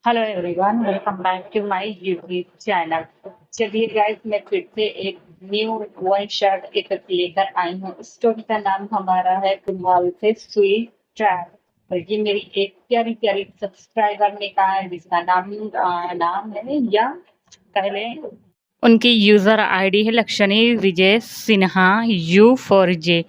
Hello everyone, welcome back to my YouTube channel. चलिए guys, मैं फिर से एक न्यू वन शॉट एक लेकर आई हूँ। स्टोरी का नाम हमारा है कमाल से स्वीट ट्रैप। और ये मेरी एक प्यारी प्यारी सब्सक्राइबर ने कहा है, जिसका नाम है या पहले उनकी यूज़र आईडी है लक्षणी विजय सिन्हा U4J,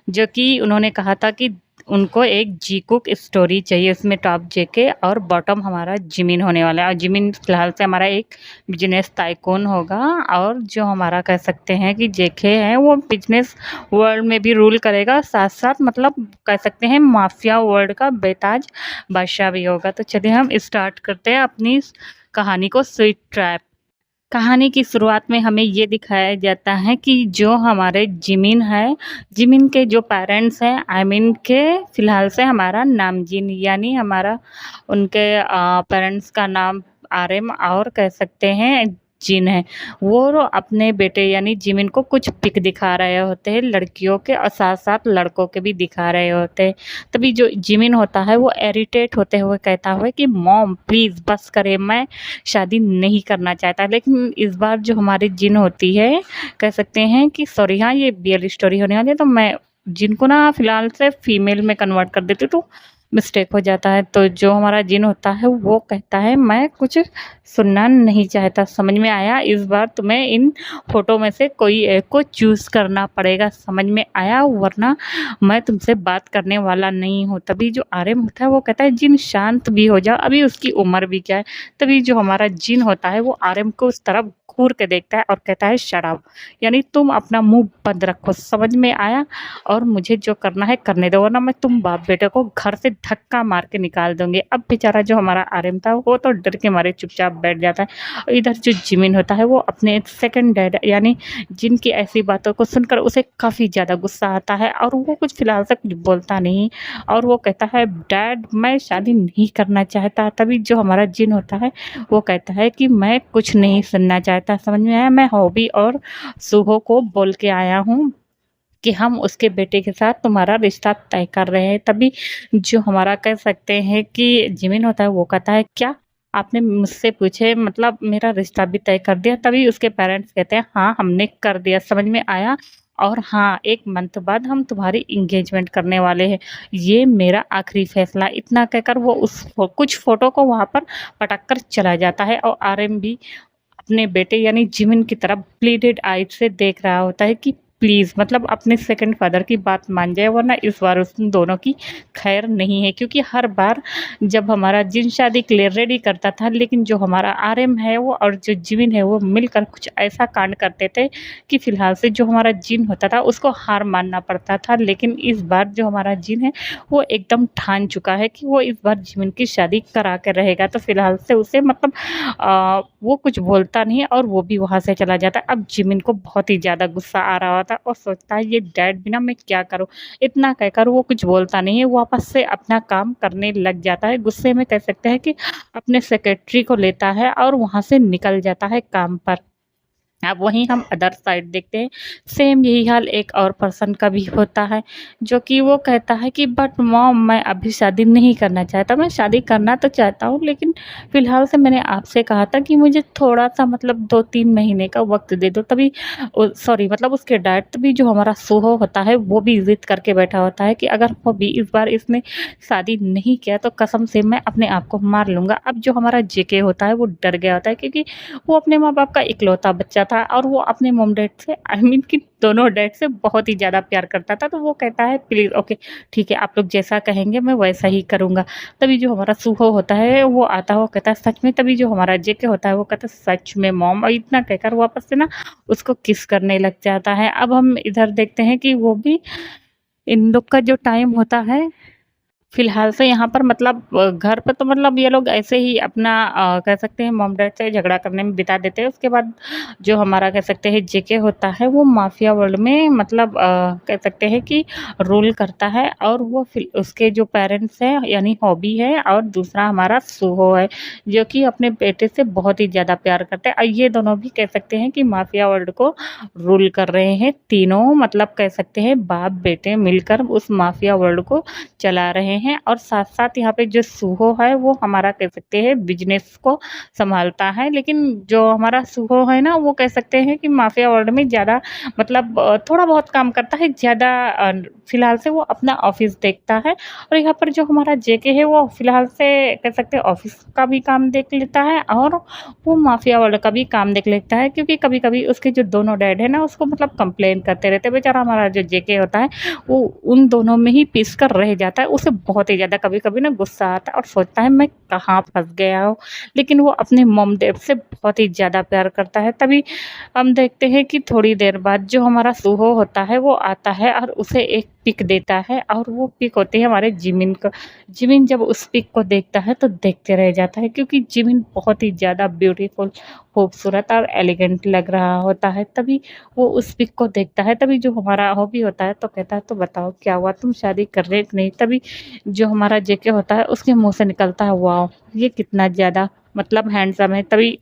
जो कि उन्होंने कहा था कि उनको एक जी कुक स्टोरी चाहिए, उसमें टॉप जेके और बॉटम हमारा जिमिन होने वाला है। और जिमिन फिलहाल से हमारा एक बिजनेस टाइकून होगा, और जो हमारा कह सकते हैं कि जेके है वो बिजनेस वर्ल्ड में भी रूल करेगा, साथ साथ मतलब कह सकते हैं माफिया वर्ल्ड का बेताज बादशाह भी होगा। तो चलिए हम स्टार्ट करते हैं अपनी कहानी को, स्वीट ट्रैप। कहानी की शुरुआत में हमें ये दिखाया जाता है कि जो हमारे जिमिन है, जिमिन के जो पेरेंट्स हैं, आई मीन के फ़िलहाल से हमारा नामजीन यानी हमारा उनके पेरेंट्स का नाम आरएम और कह सकते हैं जिन है। वो अपने बेटे यानी जिमिन को कुछ पिक दिखा रहे होते हैं लड़कियों के, और साथ साथ लड़कों के भी दिखा रहे होते हैं। तभी जो जिमिन होता है वो इरिटेट होते हुए कहता हुआ कि मॉम प्लीज़ बस करे, मैं शादी नहीं करना चाहता। लेकिन इस बार जो हमारी जिन होती है, कह सकते हैं कि सॉरी हाँ, ये रियल स्टोरी होने वाली है, तो मैं जिनको ना फ़िलहाल से फ़ीमेल में कन्वर्ट कर देती हूँ, तो मिस्टेक हो जाता है। तो जो हमारा जिन होता है वो कहता है मैं कुछ सुनना नहीं चाहता, समझ में आया? इस बार तुम्हें इन फ़ोटो में से कोई एक को चूज़ करना पड़ेगा, समझ में आया? वरना मैं तुमसे बात करने वाला नहीं हूँ। तभी जो आर्यन होता है वो कहता है जिन शांत भी हो जाओ, अभी उसकी उम्र भी क्या है। तभी जो हमारा जिन होता है वो आर्यन को उस तरफ घूर के देखता है और कहता है शट अप, यानी तुम अपना मुंह बंद रखो, समझ में आया? और मुझे जो करना है करने दो, वरना मैं तुम बाप बेटे को घर से धक्का मार के निकाल दूंगी। अब बेचारा जो हमारा आर्यन था वो तो डर के मारे चुपचाप बैठ जाता है। और इधर जो जिमिन होता है वो अपने सेकंड डैड यानी जिनकी ऐसी बातों को सुनकर उसे काफ़ी ज़्यादा गुस्सा आता है, और वो कुछ फ़िलहाल से कुछ बोलता नहीं, और वो कहता है डैड मैं शादी नहीं करना चाहता। तभी जो हमारा जिन होता है वो कहता है कि मैं कुछ नहीं सुनना चाहता, समझ में आया? मैं हॉबी और सुहो को बोल के आया हूँ कि हम उसके बेटे के साथ तुम्हारा रिश्ता तय कर रहे हैं। तभी जो हमारा कह सकते हैं कि जिमिन होता है वो कहता है क्या आपने मुझसे पूछे, मतलब मेरा रिश्ता भी तय कर दिया? तभी उसके पेरेंट्स कहते हैं हाँ हमने कर दिया, समझ में आया? और हाँ, एक मंथ बाद हम तुम्हारी इंगेजमेंट करने वाले हैं, ये मेरा आखिरी फैसला। इतना कहकर वो कुछ फोटो को वहाँ पर पटक कर चला जाता है, और आरएम भी अपने बेटे यानी जिमिन की तरफ प्लीडेड आइज से देख रहा होता है कि प्लीज़ मतलब अपने सेकंड फादर की बात मान जाए, वरना इस बार उस दोनों की खैर नहीं है। क्योंकि हर बार जब हमारा जिन शादी के लिए रेडी करता था, लेकिन जो हमारा आरएम है वो और जो जिमिन है वो मिलकर कुछ ऐसा कांड करते थे कि फ़िलहाल से जो हमारा जिन होता था उसको हार मानना पड़ता था। लेकिन इस बार जो हमारा जिन है वो एकदम ठान चुका है कि वो इस बार जिमिन की शादी करा के रहेगा। तो फ़िलहाल से उसे मतलब वो कुछ बोलता नहीं है, और वो भी वहाँ से चला जाता है। अब जिमिन को बहुत ही ज़्यादा गुस्सा आ रहा होता है और सोचता है ये डैड भी ना मैं क्या करूँ। इतना कहकर वो कुछ बोलता नहीं है, वापस से अपना काम करने लग जाता है। गुस्से में कह सकते हैं कि अपने सेक्रेटरी को लेता है और वहाँ से निकल जाता है काम पर। अब वहीं हम अदर साइड देखते हैं, सेम यही हाल एक और पर्सन का भी होता है, जो कि वो कहता है कि बट मॉम मैं अभी शादी नहीं करना चाहता। मैं शादी करना तो चाहता हूँ, लेकिन फ़िलहाल से मैंने आपसे कहा था कि मुझे थोड़ा-सा मतलब 2-3 महीने का वक़्त दे दो। तभी सॉरी मतलब उसके डैड, तभी जो हमारा सोहो होता है वो भी ज़िद करके बैठा होता है कि अगर वो भी इस बार इसने शादी नहीं किया तो कसम से मैं अपने आप को मार लूँगा। अब जो हमारा जेके होता है वो डर गया होता है, क्योंकि वो अपने माँ-बाप का इकलौता बच्चा था, और वो अपने मॉम डैड से आई मीन कि दोनों डैड से बहुत ही ज़्यादा प्यार करता था। तो वो कहता है प्लीज़ ओके ठीक है, आप लोग जैसा कहेंगे मैं वैसा ही करूँगा। तभी जो हमारा सुहो होता है वो आता है, वो कहता है सच में? तभी जो हमारा जेके होता है वो कहता है सच में मॉम, और इतना कहकर वापस से ना उसको किस करने लग जाता है। अब हम इधर देखते हैं कि वो भी इन लोग का जो टाइम होता है फ़िलहाल से यहाँ पर मतलब घर पे तो मतलब ये लोग ऐसे ही अपना कह सकते हैं मॉम डैड से झगड़ा करने में बिता देते हैं। उसके बाद जो हमारा कह सकते हैं जेके होता है वो माफिया वर्ल्ड में मतलब कह सकते हैं कि रूल करता है, और वो फिर उसके जो पेरेंट्स हैं यानी हॉबी है, और दूसरा हमारा सुहो है, जो कि अपने बेटे से बहुत ही ज़्यादा प्यार करते हैं। और ये दोनों भी कह सकते हैं कि माफिया वर्ल्ड को रूल कर रहे हैं। तीनों मतलब कह सकते हैं बाप बेटे मिलकर उस माफिया वर्ल्ड को चला रहे हैं और साथ-साथ यहाँ पे जो सूहो है वो हमारा कह सकते हैं बिज़नेस को सँभालता है। लेकिन जो हमारा सूहो है ना वो कह सकते हैं कि माफिया वर्ल्ड में ज़्यादा मतलब थोड़ा बहुत काम करता है, ज़्यादा फ़िलहाल से वो अपना ऑफ़िस देखता है। और यहाँ पर जो हमारा जेके है वो फ़िलहाल से कह सकते हैं ऑफ़िस का भी काम देख लेता है और वो माफिया वाले का भी काम देख लेता है, क्योंकि कभी-कभी उसके जो दोनों डैड है ना उसको मतलब कंप्लेन करते रहते हैं। बेचारा हमारा जो जेके होता है वो उन दोनों में ही पिस कर रह जाता है। उसे बहुत ही ज़्यादा कभी-कभी ना गुस्सा आता है और सोचता है मैं कहाँ फँस गया हूँ। लेकिन वो अपने मॉम-डैड से बहुत ही ज़्यादा प्यार करता है। तभी हम देखते हैं कि थोड़ी देर बाद जो हमारा सूहो होता है वो आता है और उसे एक पिक देता है और वो पिक होती है हमारे जिमिन का। जिमिन जब उस पिक को देखता है तो देखते रह जाता है, क्योंकि जिमिन बहुत ही ज़्यादा ब्यूटीफुल, खूबसूरत और एलिगेंट लग रहा होता है। तभी वो उस पिक को देखता है, तभी जो हमारा हॉबी होता है तो कहता है तो बताओ क्या हुआ, तुम शादी कर रहे कि नहीं? तभी जो हमारा जेके होता है उसके मुँह से निकलता है वाओ! ये कितना ज़्यादा मतलब हैंडसम है। तभी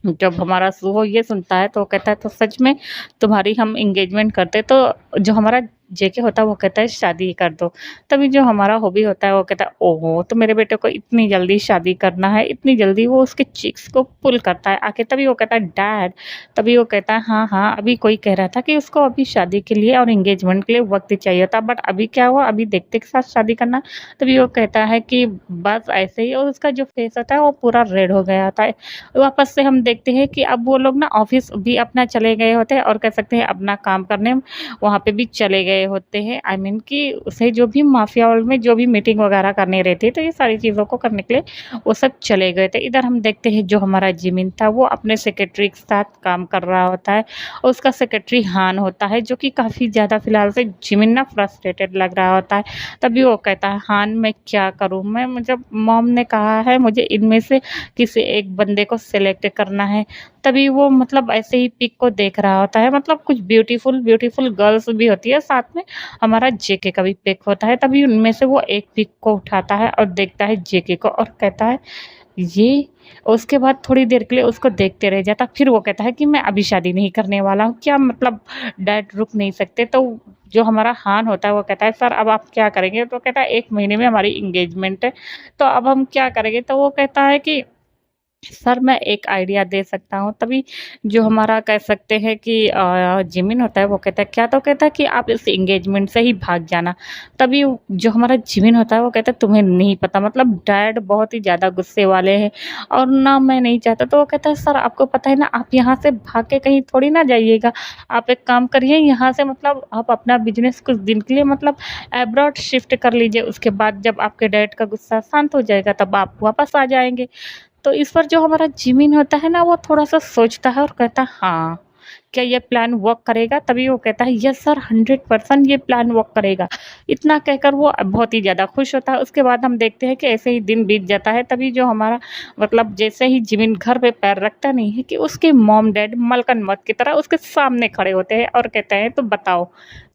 जब हमारा सूहो ये सुनता है तो वो कहता है तो सच में तुम्हारी हम एंगेजमेंट करते, तो जो हमारा जेके होता है वो कहता है शादी ही कर दो। तभी जो हमारा हॉबी होता है वो कहता है ओहो! तो मेरे बेटे को इतनी जल्दी शादी करना है, इतनी जल्दी वो उसके चीक्स को पुल करता है आके। तभी वो कहता है डैड, तभी वो कहता है हाँ, हाँ, अभी कोई कह रहा था कि उसको अभी शादी के लिए और एंगेजमेंट के लिए वक़्त चाहिए था, बट अभी क्या हुआ, अभी देखते के साथ शादी करना। तभी वो कहता है कि बस ऐसे ही, और उसका जो फेस होता है वो पूरा रेड हो गया होता है। वापस से हम देखते हैं कि अब वो लोग ना ऑफ़िस भी अपना चले गए होते हैं और कह सकते हैं अपना काम करने वहाँ पे भी चले गए होते हैं। आई मीन कि उसे जो भी माफिया वर्ल्ड में जो भी मीटिंग वगैरह करनी रहती है तो ये सारी चीज़ों को करने के लिए वो सब चले गए थे। इधर हम देखते हैं जो हमारा जिमिन था वो अपने सेक्रेटरी के साथ काम कर रहा होता है और उसका सेक्रेटरी हान होता है, जो कि काफ़ी ज़्यादा फ़िलहाल से जिमिन ना फ्रस्ट्रेटेड लग रहा होता है। तभी वो कहता है हान मैं क्या करूँ? मैं मतलब मॉम ने कहा है मुझे इनमें से किसी एक बंदे को सेलेक्ट करना है। तभी वो मतलब ऐसे ही पिक को देख रहा होता है, मतलब कुछ ब्यूटीफुल गर्ल्स भी होती है साथ में, हमारा जेके का भी पिक होता है। तभी उनमें से वो एक पिक को उठाता है और देखता है जेके को और कहता है ये, उसके बाद थोड़ी देर के लिए उसको देखते रह जाता। फिर वो कहता है कि मैं अभी शादी नहीं करने वाला हूँ, क्या मतलब डैड रुक नहीं सकते? तो जो हमारा हान होता है वो कहता है सर अब आप क्या करेंगे? तो कहता है 1 महीने में हमारी एंगेजमेंट है, तो अब हम क्या करेंगे? तो वो कहता है कि सर मैं एक आइडिया दे सकता हूँ। तभी जो हमारा कह सकते हैं कि जिमिन होता है वो कहता है क्या? तो कहता है कि आप इस एंगेजमेंट से ही भाग जाना। तभी जो हमारा जिमिन होता है वो कहता है तुम्हें नहीं पता, मतलब डैड बहुत ही ज़्यादा गुस्से वाले हैं और ना मैं नहीं चाहता। तो वो कहता है सर आपको पता है ना आप यहाँ से भाग के कहीं थोड़ी ना जाइएगा। आप एक काम करिए यहाँ से, मतलब आप अपना बिज़नेस कुछ दिन के लिए मतलब अब्रॉड शिफ्ट कर लीजिए। उसके बाद जब आपके डैड का गुस्सा शांत हो जाएगा तब आप वापस आ जाएँगे। तो इस पर जो हमारा जिमिन होता है ना वो थोड़ा-सा सोचता है और कहता है हाँ, क्या ये प्लान वर्क करेगा? तभी वो कहता है यस सर 100% ये प्लान वर्क करेगा। इतना कहकर वो बहुत ही ज़्यादा खुश होता है। उसके बाद हम देखते हैं कि ऐसे ही दिन बीत जाता है। तभी जो हमारा मतलब जैसे ही जिमिन घर पे पैर रखता नहीं है कि उसके मॉम-डैड मलकन मौत की तरह उसके सामने खड़े होते हैं और कहते हैं तो बताओ,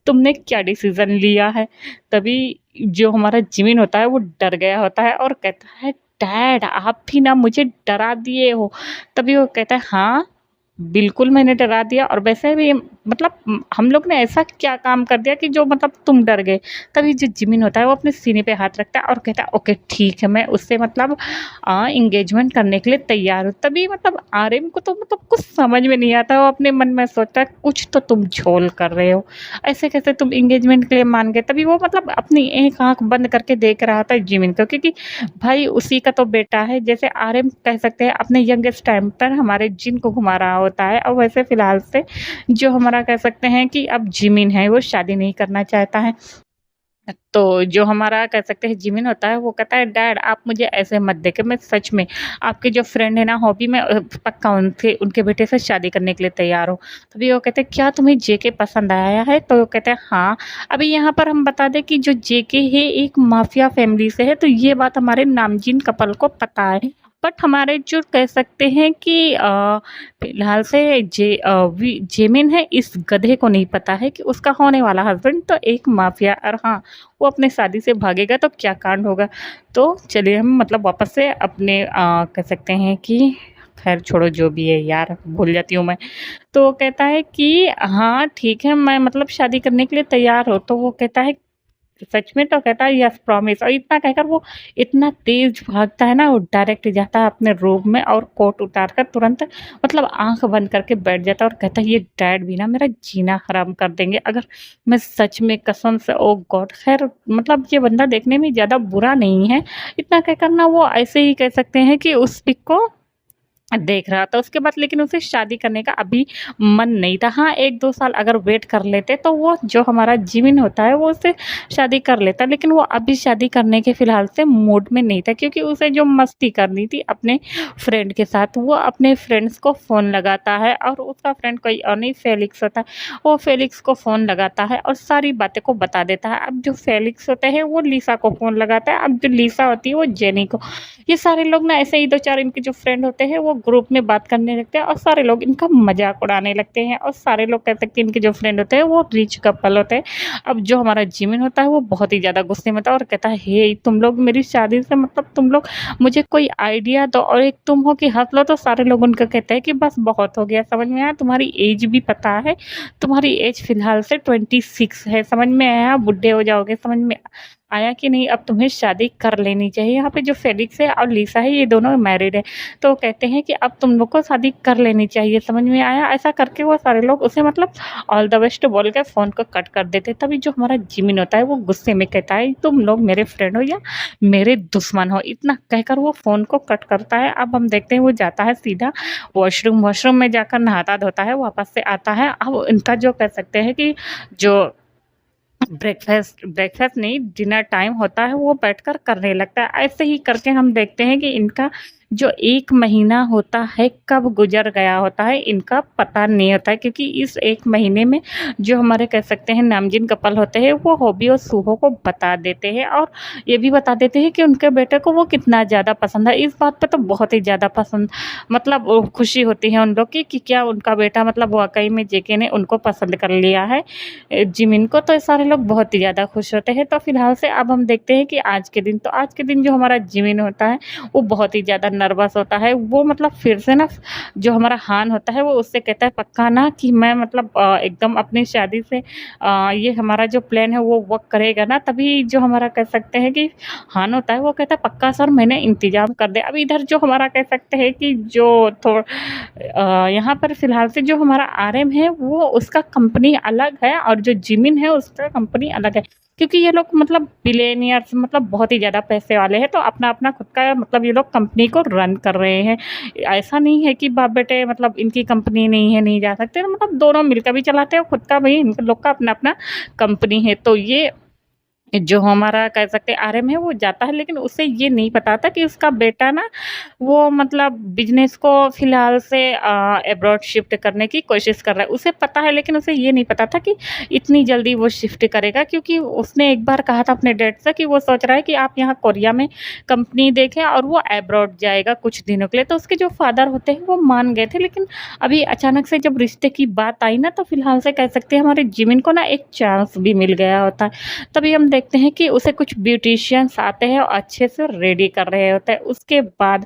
तुमने क्या डिसीज़न लिया है? तभी जो हमारा जिमिन होता है वो डर गया होता है और कहता है डैड आप भी ना मुझे डरा दिए हो। तभी वो कहता है हाँ, बिल्कुल मैंने डरा दिया, और वैसे भी मतलब हम लोग ने ऐसा क्या काम कर दिया कि जो मतलब तुम डर गए? तभी जो जिमिन होता है वो अपने सीने पे हाथ रखता है और कहता है ओके ठीक है, मैं उससे मतलब एंगेजमेंट करने के लिए तैयार हूँ। तभी मतलब आर्यन को तो मतलब कुछ समझ में नहीं आता, वो अपने मन में सोचता है कुछ तो तुम झोल कर रहे हो। ऐसे कैसे तुम एंगेजमेंट के लिए मान गए? तभी वो मतलब अपनी एक आँख बंद करके देख रहा था जिमिन को, क्योंकि भाई उसी का तो बेटा है। जैसे आर्यन कह सकते हैं अपने यंगेस्ट टाइम पर हमारे जिन को घुमा रहा होता है, और वैसे फ़िलहाल से जो हमारा कह सकते हैं कि अब जिमिन है वो शादी नहीं करना चाहता है। तो जो हमारा कह सकते हैं जिमिन होता है वो कहता है डैड आप मुझे ऐसे मत देखें, मैं सच में आपके जो फ्रेंड है ना हॉबी में पक्का उनके उनके बेटे से शादी करने के लिए तैयार हूँ। तभी वो कहते हैं क्या तुम्हें जेके पसंद आया है? तो वो कहते हैं हाँ। अभी यहाँ पर हम बता दें कि जो जेके है एक माफिया फैमिली से है, तो ये बात हमारे नामजीन कपल को पता है। बट हमारे जो कह सकते हैं कि फिलहाल से जेमिन है इस गधे को नहीं पता है कि उसका होने वाला हस्बैंड तो एक माफिया, और हाँ वो अपने शादी से भागेगा तो क्या कांड होगा। तो चलिए हम मतलब वापस से अपने कह सकते हैं कि खैर छोड़ो जो भी है यार, भूल जाती हूँ मैं। तो वो कहता है कि हाँ ठीक है मैं मतलब शादी करने के लिए तैयार हूँ। तो वो कहता है सच में? तो कहता है यस प्रॉमिस, और इतना कहकर वो इतना तेज़ भागता है ना, वो डायरेक्ट जाता है अपने रूम में और कोट उतार कर तुरंत मतलब आँख बंद करके बैठ जाता है और कहता है ये डैड भी ना मेरा जीना हराम कर देंगे अगर मैं सच में कसम से, ओह गॉड! ख़ैर मतलब ये बंदा देखने में ज़्यादा बुरा नहीं है। इतना कहकर ना वो ऐसे ही कह सकते हैं कि उस पिक को देख रहा था। उसके बाद लेकिन उसे शादी करने का अभी मन नहीं था। हाँ, 1-2 साल अगर वेट कर लेते तो वो जो हमारा जिमिन होता है वो उससे शादी कर लेता। लेकिन वो अभी शादी करने के फ़िलहाल से मूड में नहीं था, क्योंकि उसे जो मस्ती करनी थी अपने फ्रेंड के साथ, वो अपने फ्रेंड्स को फ़ोन लगाता है और उसका फ्रेंड कोई और नहीं फेलिक्स होता है। वो फेलिक्स को फ़ोन लगाता है और सारी बातें को बता देता है। अब जो फेलिक्स होता है वो लिसा को फ़ोन लगाता है, अब जो लिसा होती है वो जेनी को। ये सारे लोग ना ऐसे ही 2-4 इनके जो फ्रेंड होते हैं वो ग्रुप में बात करने लगते हैं और सारे लोग इनका मज़ाक उड़ाने लगते हैं और सारे लोग कह सकते हैं इनके जो फ्रेंड होते हैं वो रिच कपल होते हैं। अब जो हमारा जिमिन होता है वो बहुत ही ज़्यादा गुस्से में होता है और कहता है, हे तुम लोग मेरी शादी से मतलब तुम लोग मुझे कोई आइडिया दो, और एक तुम हो कि हँस लो। तो सारे लोग उनका कहते हैं कि बस बहुत हो गया, समझ में आया, तुम्हारी एज भी पता है, तुम्हारी एज फ़िलहाल से 26 है, समझ में आया, बुड्ढे हो जाओगे, समझ में आया कि नहीं, अब तुम्हें शादी कर लेनी चाहिए। यहाँ पे जो फेलिक्स है और लिसा है ये दोनों मैरिड है, तो वो कहते हैं कि अब तुम लोग को शादी कर लेनी चाहिए, समझ में आया? ऐसा करके वो सारे लोग उसे मतलब ऑल द बेस्ट बोल के फ़ोन को कट कर देते। तभी जो हमारा जिमिन होता है वो गुस्से में कहता है, तुम लोग मेरे फ्रेंड हो या मेरे दुश्मन हो? इतना कहकर वो फ़ोन को कट करता है। अब हम देखते हैं वो जाता है सीधा वॉशरूम, वॉशरूम में जाकर नहाता-धोता है, वापस से आता है। अब इनका जो कह सकते हैं कि जो ब्रेकफ़ास्ट ब्रेकफ़ास्ट नहीं, डिनर टाइम होता है वो बैठकर करने लगता है। ऐसे ही करके हम देखते हैं कि इनका जो 1 महीना होता है कब गुज़र गया होता है इनका पता नहीं होता है, क्योंकि इस 1 महीने में जो हमारे कह सकते हैं नामज़ीन कपल होते हैं वो हॉबी और सूहो को बता देते हैं और ये भी बता देते हैं कि उनके बेटे को वो कितना ज़्यादा पसंद है। इस बात पे तो बहुत ही ज़्यादा पसंद मतलब खुशी होती है उन लोग की कि क्या उनका बेटा मतलब वाक़ई में जेके ने उनको पसंद कर लिया है, जिमिन को। तो सारे लोग बहुत ही ज़्यादा खुश होते हैं। तो फ़िलहाल से अब हम देखते हैं कि आज के दिन जो हमारा जिमिन होता है वो बहुत ही ज़्यादा नर्वस होता है। वो मतलब फिर से ना जो हमारा हान होता है वो उससे कहता है पक्का ना कि मैं मतलब एकदम अपनी शादी से ये हमारा जो प्लान है वो वर्क करेगा ना? तभी जो हमारा कह सकते हैं कि हान होता है वो कहता है पक्का सर मैंने इंतज़ाम कर दिया। अब इधर जो हमारा कह सकते हैं कि जो यहाँ पर फ़िलहाल से जो हमारा आरएम है वो उसका कंपनी अलग है और जो जिमिन है उसका कंपनी अलग है। क्योंकि ये लोग मतलब बिलियनियर्स मतलब बहुत ही ज़्यादा पैसे वाले हैं, तो अपना-अपना खुद का मतलब ये लोग कंपनी को रन कर रहे हैं। ऐसा नहीं है कि बाप-बेटे मतलब इनकी कंपनी नहीं है, नहीं जा सकते, मतलब दोनों मिलकर भी चलाते हैं और खुद का भी इन लोग का अपना-अपना कंपनी है। तो ये जो हमारा कह सकते हैं आरएम है वो जाता है, लेकिन उसे ये नहीं पता था कि उसका बेटा ना वो मतलब बिज़नेस को फ़िलहाल से अब्रॉड शिफ्ट करने की कोशिश कर रहा है। उसे पता है लेकिन उसे ये नहीं पता था कि इतनी जल्दी वो शिफ्ट करेगा, क्योंकि उसने एक बार कहा था अपने डैड से कि वो सोच रहा है कि आप यहाँ कोरिया में कंपनी देखें और वो अब्रॉड जाएगा कुछ दिनों के लिए। तो उसके जो फादर होते हैं वो मान गए थे, लेकिन अभी अचानक से जब रिश्ते की बात आई ना तो फ़िलहाल से कह सकते हैं हमारे जिमिन को ना एक चांस भी मिल गया होता है। तभी हम देखते हैं कि उसे कुछ ब्यूटीशियंस आते हैं और अच्छे से रेडी कर रहे होते हैं। उसके बाद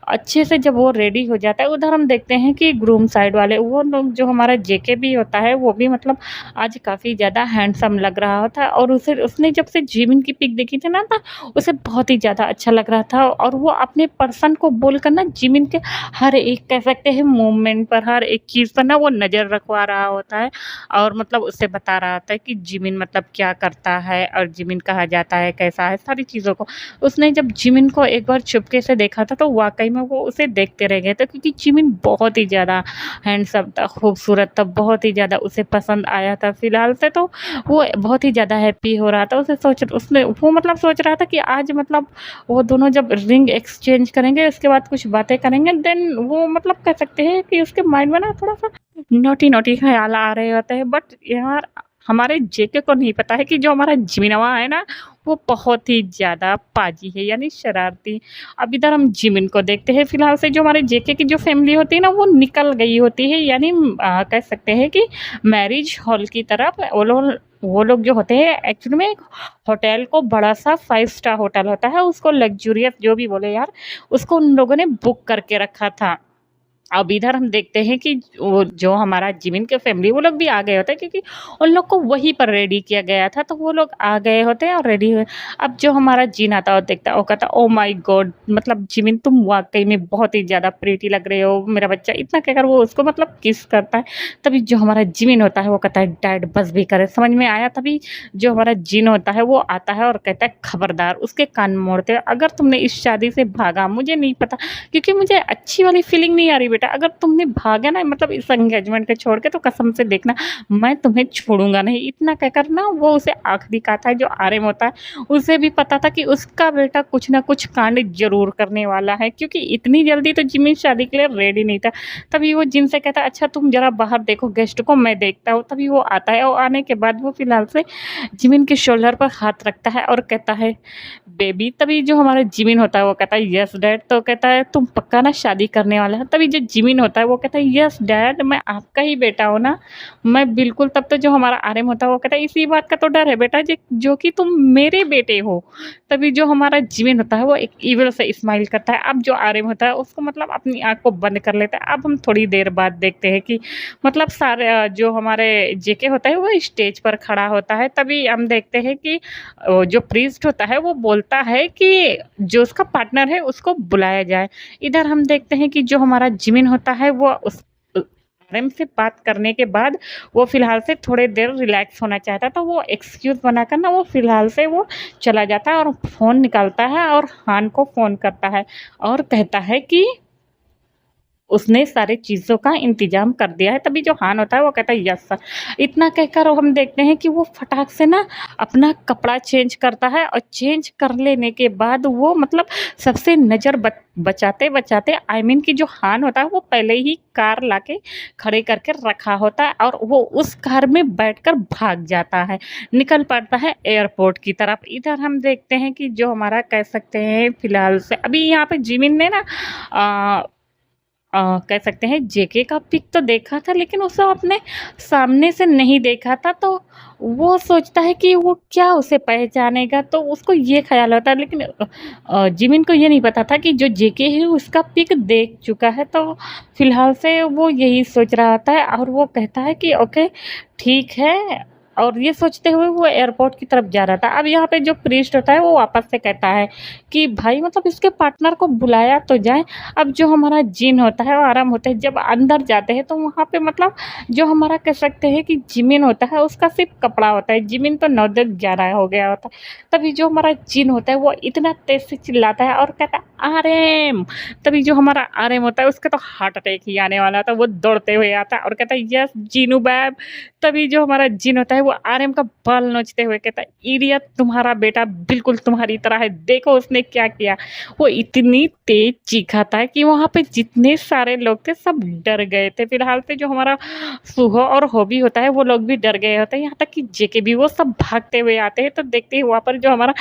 अच्छे से जब वो रेडी हो जाता है, उधर हम देखते हैं कि ग्रूम साइड वाले वो लोग जो हमारा जेके भी होता है वो भी मतलब आज काफ़ी ज़्यादा हैंडसम लग रहा होता है और उसे उसने जब से जिमिन की पिक देखी थी ना तो उसे बहुत ही ज़्यादा अच्छा लग रहा था और वो अपने पर्सन को बोलकर ना जिमिन के हर एक कह सकते हैं मूवमेंट पर, हर एक चीज़ पर ना वो नज़र रखवा रहा होता है और मतलब उससे बता रहा होता है कि जिमिन मतलब क्या करता है और जिमिन कहाँ जाता है, कैसा है, सारी चीज़ों को। उसने जब जिमिन को एक बार चुपके से देखा था तो वाक़ई में वो उसे देखते रह गए थे, क्योंकि जिमिन बहुत ही ज़्यादा हैंडसम था, खूबसूरत था, बहुत ही ज़्यादा उसे पसंद आया था। फ़िलहाल से तो वो बहुत ही ज़्यादा हैप्पी हो रहा था। उसने वो मतलब सोच रहा था कि आज मतलब वो दोनों जब रिंग एक्सचेंज करेंगे, उसके बाद कुछ बातें करेंगे, देन वो मतलब कह सकते हैं कि उसके माइंड में ना थोड़ा-सा नॉटी-नॉटी ख़्याल आ रहे होते हैं। बट यार हमारे जेके को नहीं पता है कि जो हमारा जिमिनवा है ना, वो बहुत ही ज़्यादा पाजी है, यानी शरारती। अब इधर हम जिमिन को देखते हैं। फ़िलहाल से जो हमारे जेके की जो फ़ैमिली होती है ना, वो निकल गई होती है, यानी कह सकते हैं कि मैरिज हॉल की तरफ। वो लोग जो होते हैं एक्चुअली में एक होटल को बड़ा-सा 5 स्टार होटल होता है, उसको लग्ज़रियस जो भी बोले यार, उसको उन लोगों ने बुक करके रखा था। अब इधर हम देखते हैं कि वो जो हमारा जिमिन के फैमिली वो लोग भी आ गए होते हैं, क्योंकि उन लोग को वहीं पर रेडी किया गया था, तो वो लोग आ गए होते हैं और रेडी हुए। अब जो हमारा जिन आता है और देखता है, वो कहता है, ओह माय गॉड, मतलब जिमिन तुम वाकई में बहुत ही ज़्यादा प्रीटी लग रहे हो मेरा बच्चा, इतना कहकर वो उसको मतलब किस करता है। तभी जो हमारा जिमिन होता है वो कहता है, डैड बस भी करे, समझ में आया। तभी जो हमारा जिन होता है वो आता है और कहता है, खबरदार, उसके कान मोड़ते हैं, अगर तुमने इस शादी से भागा, मुझे नहीं पता, क्योंकि मुझे अच्छी वाली फीलिंग नहीं आ रही बेटा, अगर तुमने भागा ना मतलब इस एंगेजमेंट के छोड़ के, तो कसम से देखना मैं तुम्हें छोड़ूंगा नहीं। इतना कहकर ना वो उसे आंख दिखाता है। जो आर्यन होता है उसे भी पता था कि उसका बेटा कुछ ना कुछ कांड जरूर करने वाला है, क्योंकि इतनी जल्दी तो जिमिन शादी के लिए रेडी नहीं था। तभी वो जिन से कहता है, अच्छा तुम जरा बाहर देखो गेस्ट को, मैं देखता हूँ। तभी वो आता है और आने के बाद वो फिलहाल से जिमिन के शोल्डर पर हाथ रखता है और कहता है, बेबी। तभी जो हमारा जिमिन होता है वो कहता है, यस डैड। तो कहता है, तुम पक्का ना शादी करने वाला है। तभी जो जिमिन होता है वो कहता है, यस डैड, मैं आपका ही बेटा हूँ ना, मैं बिल्कुल। तब तो जो हमारा आर्यन होता है वो कहता है, इसी बात का तो डर है बेटा जो कि तुम मेरे बेटे हो। तभी जो हमारा जिमिन होता है वो एक इविल से स्माइल करता है। अब जो आर्यन होता है उसको मतलब अपनी आंख को बंद कर लेता है। अब हम थोड़ी देर बाद देखते हैं कि मतलब सारे जो हमारे जेके होता है वो स्टेज पर खड़ा होता है। तभी हम देखते हैं कि जो प्रीस्ट होता है वो बोलता है कि जो उसका पार्टनर है उसको बुलाया जाए। इधर हम देखते हैं कि जो हमारा जिमिन होता है वो उस आरएम से बात करने के बाद वो फिलहाल से थोड़ी देर रिलैक्स होना चाहता था। वो एक्सक्यूज बनाकर ना वो फिलहाल से वो चला जाता है और फ़ोन निकालता है और हान को फ़ोन करता है और कहता है कि उसने सारी चीज़ों का इंतज़ाम कर दिया है। तभी जो हान होता है वो कहता है, यस सर। इतना कहकर हम देखते हैं कि वो फटाक से ना अपना कपड़ा चेंज करता है और चेंज कर लेने के बाद वो मतलब सबसे नज़र बचाते-बचाते आई मीन कि जो हान होता है वो पहले ही कार लाके खड़े करके रखा होता है और वो उस कार में बैठकर भाग जाता है, निकल पड़ता है एयरपोर्ट की तरफ। इधर हम देखते हैं कि जो हमारा कह सकते हैं फिलहाल से अभी यहाँ पे जिमिन ने ना कह सकते हैं जेके का पिक तो देखा था, लेकिन उसे अपने सामने से नहीं देखा था। तो वो सोचता है कि वो क्या उसे पहचानेगा, तो उसको ये ख्याल होता है। लेकिन जिमिन को ये नहीं पता था कि जो जेके है उसका पिक देख चुका है। तो फिलहाल से वो यही सोच रहा था और वो कहता है कि ओके ठीक है, और ये सोचते हुए वो एयरपोर्ट की तरफ जा रहा था। अब यहाँ पे जो प्रीस्ट होता है वो वापस से कहता है कि भाई मतलब इसके पार्टनर को बुलाया तो जाए। अब जो हमारा जिन होता है और आराम होता है, जब अंदर जाते हैं तो वहाँ पे मतलब जो हमारा कह सकते हैं कि जिमिन होता है उसका सिर्फ कपड़ा होता है। जिमिन तो 9-10-11 हो गया होता है। तभी जो हमारा जिन होता है वो इतना तेज से चिल्लाता है और कहता है, आरएम। तभी जो हमारा आरएम होता है उसका तो हार्ट अटैक ही आने वाला था। वो दौड़ते हुए आता है और कहता है, यस जीनू बैब। तभी जो हमारा जिन होता है वो आरएम का बाल नोचते हुए कहता है, इडियट, तुम्हारा बेटा बिल्कुल तुम्हारी तरह है, देखो उसने क्या किया। वो इतनी तेज चीखा था कि वहाँ पे जितने सारे लोग थे सब डर गए थे। फिलहाल से जो हमारा सुहो और हॉबी होता है वो लोग भी डर गए होते हैं, यहाँ तक कि जेके भी। वो सब भागते हुए आते हैं तो देखते ही वहाँ पर जो हमारा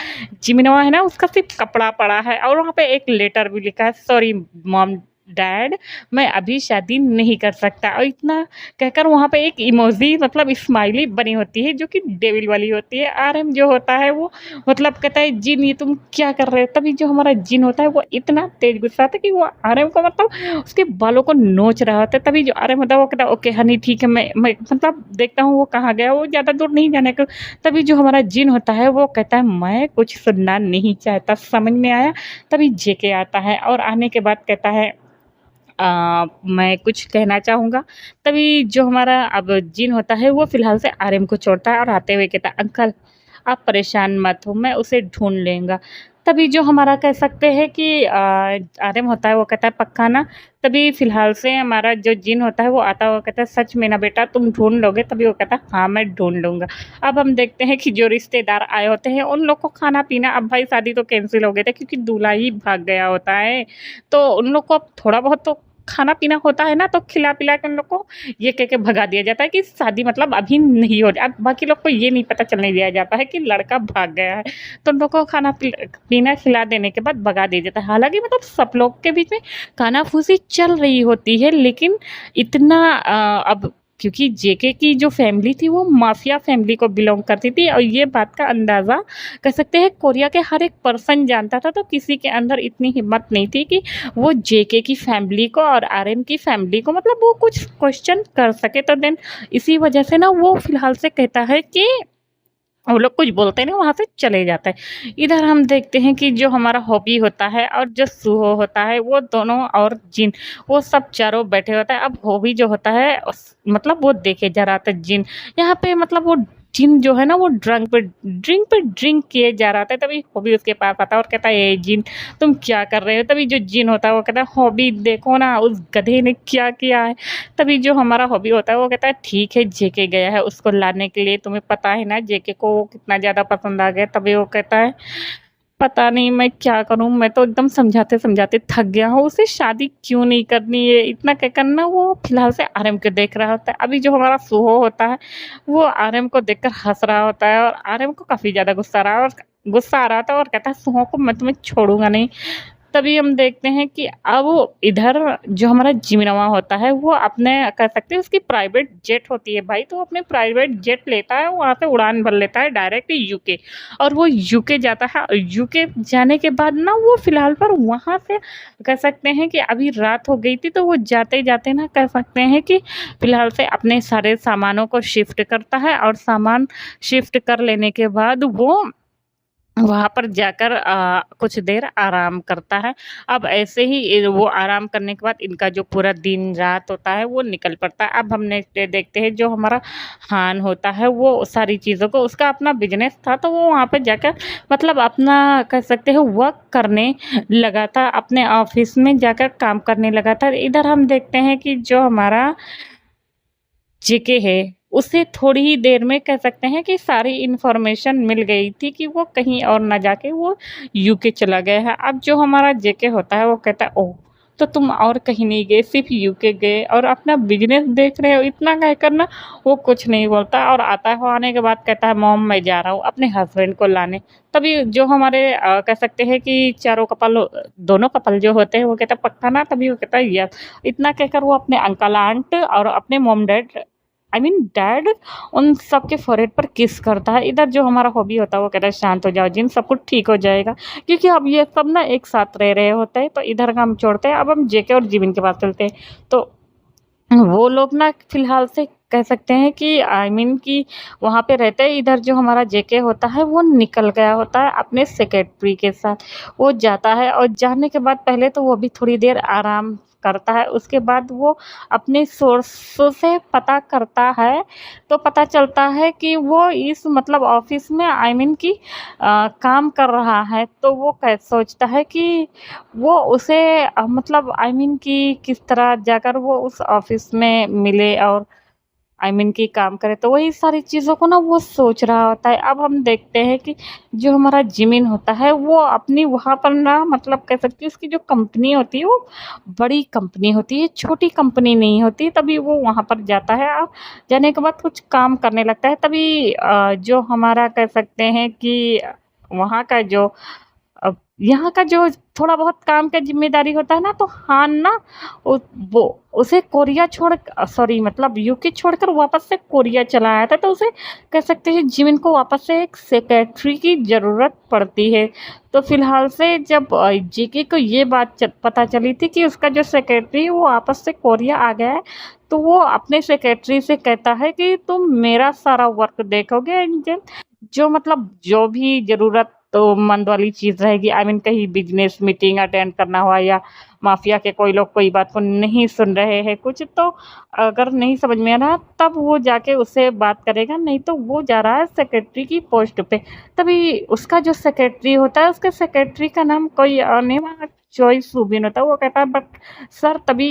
जिमिनवा है ना उसका सिर्फ कपड़ा पड़ा है और वहाँ पे एक लेटर भी लिखा है, सॉरी मॉम डैड, मैं अभी शादी नहीं कर सकता। और इतना कहकर वहाँ पे एक इमोजी मतलब स्माइली बनी होती है जो कि डेविल वाली होती है। आरएम जो होता है वो मतलब कहता है, जिन ये तुम क्या कर रहे हो। तभी जो हमारा जिन होता है वो इतना तेज गुस्सा था कि वो आरएम को मतलब उसके बालों को नोच रहा था। तभी जो आरएम होता है वो कहता है, ओके हनी ठीक है, मैं मतलब देखता हूँ वो कहाँ गया, वो ज़्यादा दूर नहीं जाने का। तभी जो हमारा जिन होता है वो कहता है, मैं कुछ सुनना नहीं चाहता, समझ में आया। तभी जेके आता है और आने के बाद कहता है, मैं कुछ कहना चाहूँगा। तभी जो हमारा अब जिन होता है वो फ़िलहाल से आरएम को छोड़ता है और आते हुए कहता है, अंकल आप परेशान मत हो, मैं उसे ढूँढ लूँगा। तभी जो हमारा कह सकते हैं कि आरएम होता है वो कहता है, पक्का ना? तभी फ़िलहाल से हमारा जो जिन होता है वो आता है, वो कहता है, सच में ना बेटा तुम ढूँढ लोगे? तभी वो कहता है, हाँ मैं ढूँढ लूँगा। अब हम देखते हैं कि जो रिश्तेदार आए होते हैं उन लोग को खाना-पीना, अब भाई शादी तो कैंसल हो गई थी क्योंकि दूल्हा ही भाग गया होता है। तो उन लोग को अब थोड़ा बहुत तो खाना-पीना होता है ना, तो खिला-पिला के उन लोग को ये कह के भगा दिया जाता है कि शादी मतलब अभी नहीं हो रही। अब बाकी लोग को ये नहीं पता चलने दिया जाता है कि लड़का भाग गया है। तो उन लोग को खाना पीना खिला देने के बाद भगा दिया जाता है। हालाँकि मतलब सब लोग के बीच में कानाफूसी चल रही होती है, लेकिन इतना अब क्योंकि जेके की जो फैमिली थी वो माफिया फैमिली को बिलोंग करती थी और ये बात का अंदाज़ा कह सकते हैं कोरिया के हर एक पर्सन जानता था। तो किसी के अंदर इतनी हिम्मत नहीं थी कि वो जेके की फैमिली को और आरएम की फैमिली को मतलब वो कुछ क्वेश्चन कर सके। तो देन इसी वजह से ना वो फिलहाल से कहता है कि वो लोग कुछ बोलते नहीं, वहाँ से चले जाता है। इधर हम देखते हैं कि जो हमारा हॉबी होता है और जो सुहो होता है वो दोनों और जिन वो सब चारों बैठे होता है। अब हॉबी जो होता है मतलब वो देखे जा रहा था जिन यहाँ पे मतलब वो जिन जो है ना वो ड्रिंक किए जा रहा था। तभी हॉबी उसके पास आता है और कहता है ए जिन तुम क्या कर रहे हो। तभी जो जिन होता है वो कहता है हॉबी देखो ना उस गधे ने क्या किया है। तभी जो हमारा हॉबी होता है वो कहता है ठीक है जेके गया है उसको लाने के लिए, तुम्हें पता है ना जेके को वो कितना ज़्यादा पसंद आ गया। तभी वो कहता है पता नहीं मैं क्या करूँ, मैं तो एकदम समझाते-समझाते थक गया हूँ, उसे शादी क्यों नहीं करनी है। इतना कहकर ना वो फिलहाल से आर्यन को देख रहा होता है। अभी जो हमारा सुहो होता है वो आर्यन को देखकर हँस रहा होता है और आर्यन को काफ़ी ज़्यादा गुस्सा आ रहा था और कहता है सुहो को मैं तुम्हें छोड़ूँगा नहीं। तभी हम देखते हैं कि अब इधर जो हमारा जिमिनवा होता है वो अपने कह सकते हैं उसकी प्राइवेट जेट होती है भाई, तो वो अपने प्राइवेट जेट लेता है, वहाँ से उड़ान भर लेता है डायरेक्ट यूके और वो यूके जाता है। और यूके जाने के बाद ना वो फिलहाल पर वहाँ से कह सकते हैं कि अभी रात हो गई थी तो वो जाते-जाते ना कह सकते हैं कि फिलहाल से अपने सारे सामानों को शिफ्ट करता है और सामान शिफ्ट कर लेने के बाद वो वहाँ पर जाकर कुछ देर आराम करता है। अब ऐसे ही वो आराम करने के बाद इनका जो पूरा दिन रात होता है वो निकल पड़ता है। अब हम नेक्स्ट डे देखते हैं जो हमारा हान होता है वो सारी चीज़ों को उसका अपना बिज़नेस था तो वो वहाँ पे जाकर मतलब अपना कह सकते हैं वर्क करने लगा था, अपने ऑफ़िस में जाकर काम करने लगा था। इधर हम देखते हैं कि जो हमारा जेके है, उसे थोड़ी ही देर में कह सकते हैं कि सारी इन्फॉर्मेशन मिल गई थी कि वो कहीं और ना जाके वो यूके चला गया है। अब जो हमारा जेके होता है वो कहता है ओह! तो तुम और कहीं नहीं गए, सिर्फ़ यूके गए और अपना बिज़नेस देख रहे हो, इतना कहकर ना वो कुछ नहीं बोलता और आता है, वो आने के बाद कहता है मॉम मैं जा रहा हूँ अपने हस्बैंड को लाने। तभी जो हमारे कह सकते हैं कि चारों कपल दोनों कपल जो होते हैं वो कहता है पक्का ना? तभी वो कहता है यस। इतना कहकर वो अपने अंकल आंट और अपने mom dad I mean dad उन सबके फोrehead पर किस करता है। इधर जो हमारा हॉबी होता है वो कहता है शांत हो जाओ जिन सब कुछ ठीक हो जाएगा, क्योंकि अब ये सब ना एक साथ रह रहे होते हैं। तो इधर का हम छोड़ते हैं, अब हम जेके और जिमिन के पास चलते हैं। तो वो लोग ना फिलहाल से कह सकते हैं कि आई मीन कि वहाँ पे रहते हैं। इधर जो हमारा जेके होता है वो निकल गया होता है अपने सेक्रेटरी के साथ। वो जाता है और जाने के बाद पहले तो वो भी थोड़ी देर आराम करता है, उसके बाद वो अपने सोर्सों से पता करता है, तो पता चलता है कि वो इस मतलब ऑफ़िस में आई मीन कि काम कर रहा है। तो वो कै सोचता है कि वो उसे मतलब आई मीन कि किस तरह जाकर वो उस ऑफ़िस में मिले और आई मीन कि काम करे। तो वही सारी चीज़ों को ना वो सोच रहा होता है। अब हम देखते हैं कि जो हमारा जिमिन होता है वो अपनी वहाँ पर ना मतलब कह सकते हैं उसकी जो कंपनी होती है वो बड़ी कंपनी होती है, छोटी कंपनी नहीं होती। तभी वो वहाँ पर जाता है और जाने के बाद कुछ काम करने लगता है। तभी जो हमारा कह सकते हैं कि वहाँ का जो यहाँ का जो थोड़ा बहुत काम का ज़िम्मेदारी होता है ना, तो हान ना उ वो उसे कोरिया सॉरी मतलब यूके छोड़कर वापस से कोरिया चला आया था। तो उसे कह सकते हैं जिमिन को वापस से एक सेक्रेटरी की ज़रूरत पड़ती है। तो फिलहाल से जब जेके को ये बात पता चली थी कि उसका जो सेक्रेटरी है वो वापस से कोरिया आ गया है, तो वो अपने सेक्रेटरी से कहता है कि तुम मेरा सारा वर्क देखोगे एंड जो मतलब जो भी ज़रूरत तो मंद वाली चीज़ रहेगी आई मीन कहीं बिज़नेस मीटिंग अटेंड करना हुआ या माफ़िया के कोई लोग कोई बात को नहीं सुन रहे हैं कुछ, तो अगर नहीं समझ में आ रहा तब वो जाके उससे बात करेगा, नहीं तो वो जा रहा है सेक्रेटरी की पोस्ट पे। तभी उसका जो सेक्रेटरी होता है उसके सेक्रेटरी का नाम कोई नेम चोई सुबिन होता है। वो कहता है बट सर तभी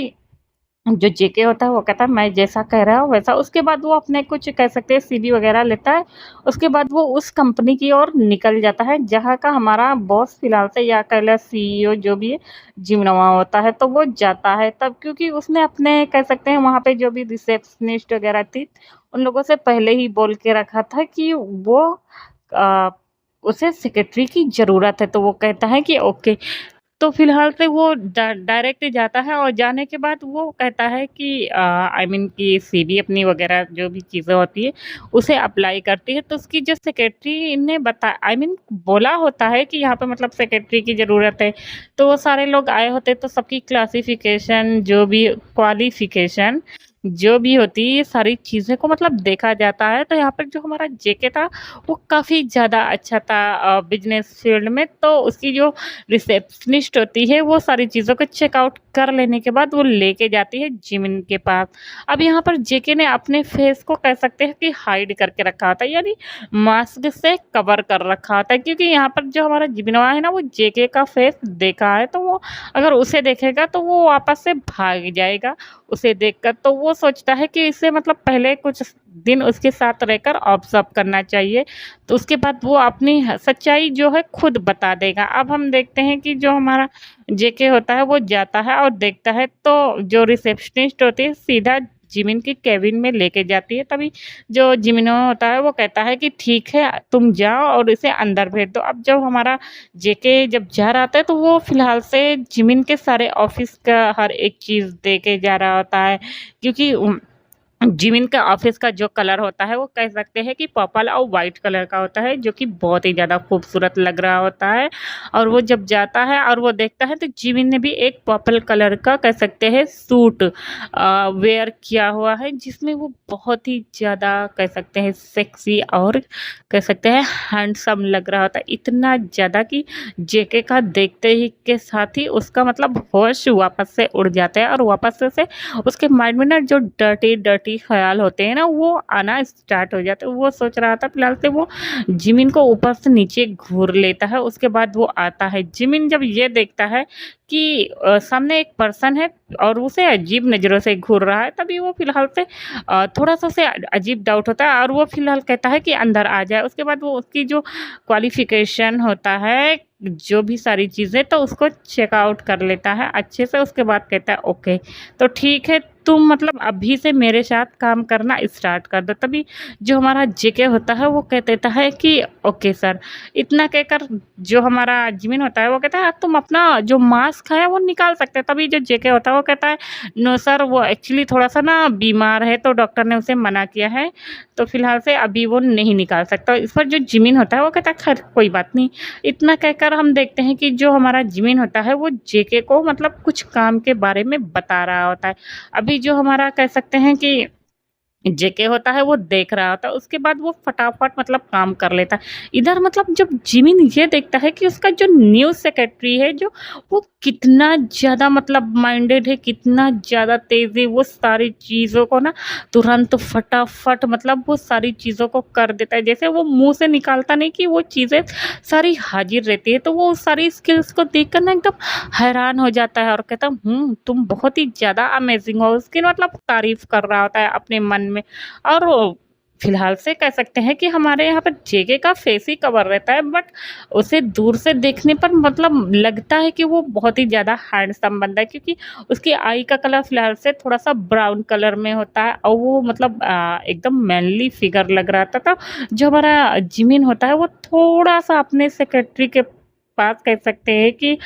जो जेके होता है वो कहता है मैं जैसा कह रहा हूँ वैसा। उसके बाद वो अपने कुछ कह सकते हैं सीवी वगैरह लेता है। उसके बाद वो उस कंपनी की ओर निकल जाता है जहाँ का हमारा बॉस फिलहाल से या कह लें सीईओ जो भी है जिमनवा होता है। तो वो जाता है तब क्योंकि उसने अपने कह सकते हैं वहाँ पे जो भी रिसेप्शनिस्ट वगैरह थी उन लोगों से पहले ही बोल के रखा था कि वो उसे सेक्रेटरी की ज़रूरत है। तो वो कहता है कि ओके। तो फिलहाल से वो डायरेक्ट जाता है और जाने के बाद वो कहता है कि आई मीन कि सीवी अपनी वगैरह जो भी चीज़ें होती है, उसे अप्लाई करती है। तो उसकी जो सेक्रेटरी ने बता आई मीन बोला होता है कि यहाँ पे मतलब सेक्रेटरी की ज़रूरत है। तो वो सारे लोग आए होते हैं, तो सबकी क्लासिफ़िकेशन जो भी क्वालिफ़िकेशन जो भी होती है, ये सारी चीज़ें को मतलब देखा जाता है। तो यहाँ पर जो हमारा जेके था, वो काफ़ी ज़्यादा अच्छा था बिज़नेस फ़ील्ड में। तो उसकी जो रिसेप्शनिस्ट होती है, वो सारी चीज़ों को चेकआउट कर लेने के बाद वो लेके जाती है जिमिन के पास। अब यहाँ पर जेके ने अपने फेस को कह सकते हैं कि हाइड करके रखा था, यानी मास्क से कवर कर रखा था, क्योंकि यहाँ पर जो हमारा जिमिनवा है ना, वो जेके का फेस देखा है, तो वो अगर उसे देखेगा तो वो वापस से भाग जाएगा उसे देखकर। तो वो सोचता है कि इसे मतलब पहले कुछ दिन उसके साथ रहकर ऑब्जर्व करना चाहिए, तो उसके बाद वो अपनी सच्चाई जो है खुद बता देगा। अब हम देखते हैं कि जो हमारा जेके होता है वो जाता है और देखता है, तो जो रिसेप्शनिस्ट होती है सीधा जिमिन की केबिन में लेके जाती है। तभी जो जिमिनो होता है वो कहता है कि ठीक है, तुम जाओ और इसे अंदर भेज दो। अब जब हमारा जेके जब जा रहा होता है, तो वो फिलहाल से जिमिन के सारे ऑफिस का हर एक चीज़ दे के जा रहा होता है, क्योंकि जिमिन का ऑफिस का जो कलर होता है वो कह सकते हैं कि पर्पल और वाइट कलर का होता है, जो कि बहुत ही ज़्यादा खूबसूरत लग रहा होता है। और वो जब जाता है और वो देखता है, तो जिमिन ने भी एक पर्पल कलर का कह सकते हैं सूट वेयर किया हुआ है, जिसमें वो बहुत ही ज़्यादा कह सकते हैं सेक्सी और कह सकते हैं हैंडसम लग रहा होता है। इतना ज़्यादा कि जेके का देखते ही के साथ ही उसका मतलब होश वापस से उड़ जाता है, और वापस से उसके माइंड में ना जो डर्टी डर्टी ख्याल होते हैं ना, वो आना स्टार्ट हो जाते हैं। वो सोच रहा था फिलहाल से वो जिमिन को ऊपर से नीचे घूर लेता है। उसके बाद वो आता है, जिमिन जब ये देखता है कि सामने एक पर्सन है और उसे अजीब नज़रों से घूर रहा है, तभी वो फिलहाल से थोड़ा सा उसे अजीब डाउट होता है, और वो फिलहाल कहता है कि अंदर आ जाए। उसके बाद वो उसकी जो क्वालिफिकेशन होता है, जो भी सारी चीज़ें, तो उसको चेकआउट कर लेता है अच्छे से। उसके बाद कहता है ओके, तो ठीक है, तुम मतलब अभी से मेरे साथ काम करना स्टार्ट कर दो। तभी जो हमारा जेके होता है वो कह देता है कि ओके सर। इतना कहकर जो हमारा जिमिन होता है वो कहता है तुम अपना जो मास्क है वो निकाल सकते हैं। तभी जो जेके होता है वो कहता है नो सर, वो एक्चुअली थोड़ा सा ना बीमार है, तो डॉक्टर ने उसे मना किया है, तो फिलहाल से अभी वो नहीं निकाल सकता। इस पर जो जिमिन होता है वो कहता है खैर कोई बात नहीं। इतना कहकर हम देखते हैं कि जो हमारा जिमिन होता है वो जेके को मतलब कुछ काम के बारे में बता रहा होता है। अभी जो हमारा कह सकते हैं कि जेके होता है वो देख रहा होता है, उसके बाद वो फटाफट मतलब काम कर लेता है। इधर मतलब जब जिमिन ये देखता है कि उसका जो न्यूज़ सेक्रेटरी है, जो वो कितना ज़्यादा मतलब माइंडेड है, कितना ज़्यादा तेज़ी, वो सारी चीज़ों को ना तुरंत फटाफट मतलब वो सारी चीज़ों को कर देता है। जैसे वो मुँह से निकालता नहीं कि वो चीज़ें सारी हाज़िर रहती है, तो वो उस सारी स्किल्स को देखकर ना एकदम हैरान हो जाता है और कहता तुम बहुत ही ज़्यादा अमेज़िंग हो। उसकी मतलब तारीफ़ कर रहा होता है अपने मन में। और वो फिलहाल से कह सकते हैं कि हमारे यहाँ पर जेके का फेस ही कवर रहता है, बट उसे दूर से देखने पर मतलब लगता है कि वो बहुत ही ज़्यादा हैंडसम बंदा है, क्योंकि उसकी आई का कलर फिलहाल से थोड़ा-सा ब्राउन कलर में होता है, और वो मतलब एकदम मैनली फिगर लग रहा था। तो जो हमारा जिमिन होता है वो थोड़ा-सा अपने सेक्रेटरी के पास कह सकते हैं कि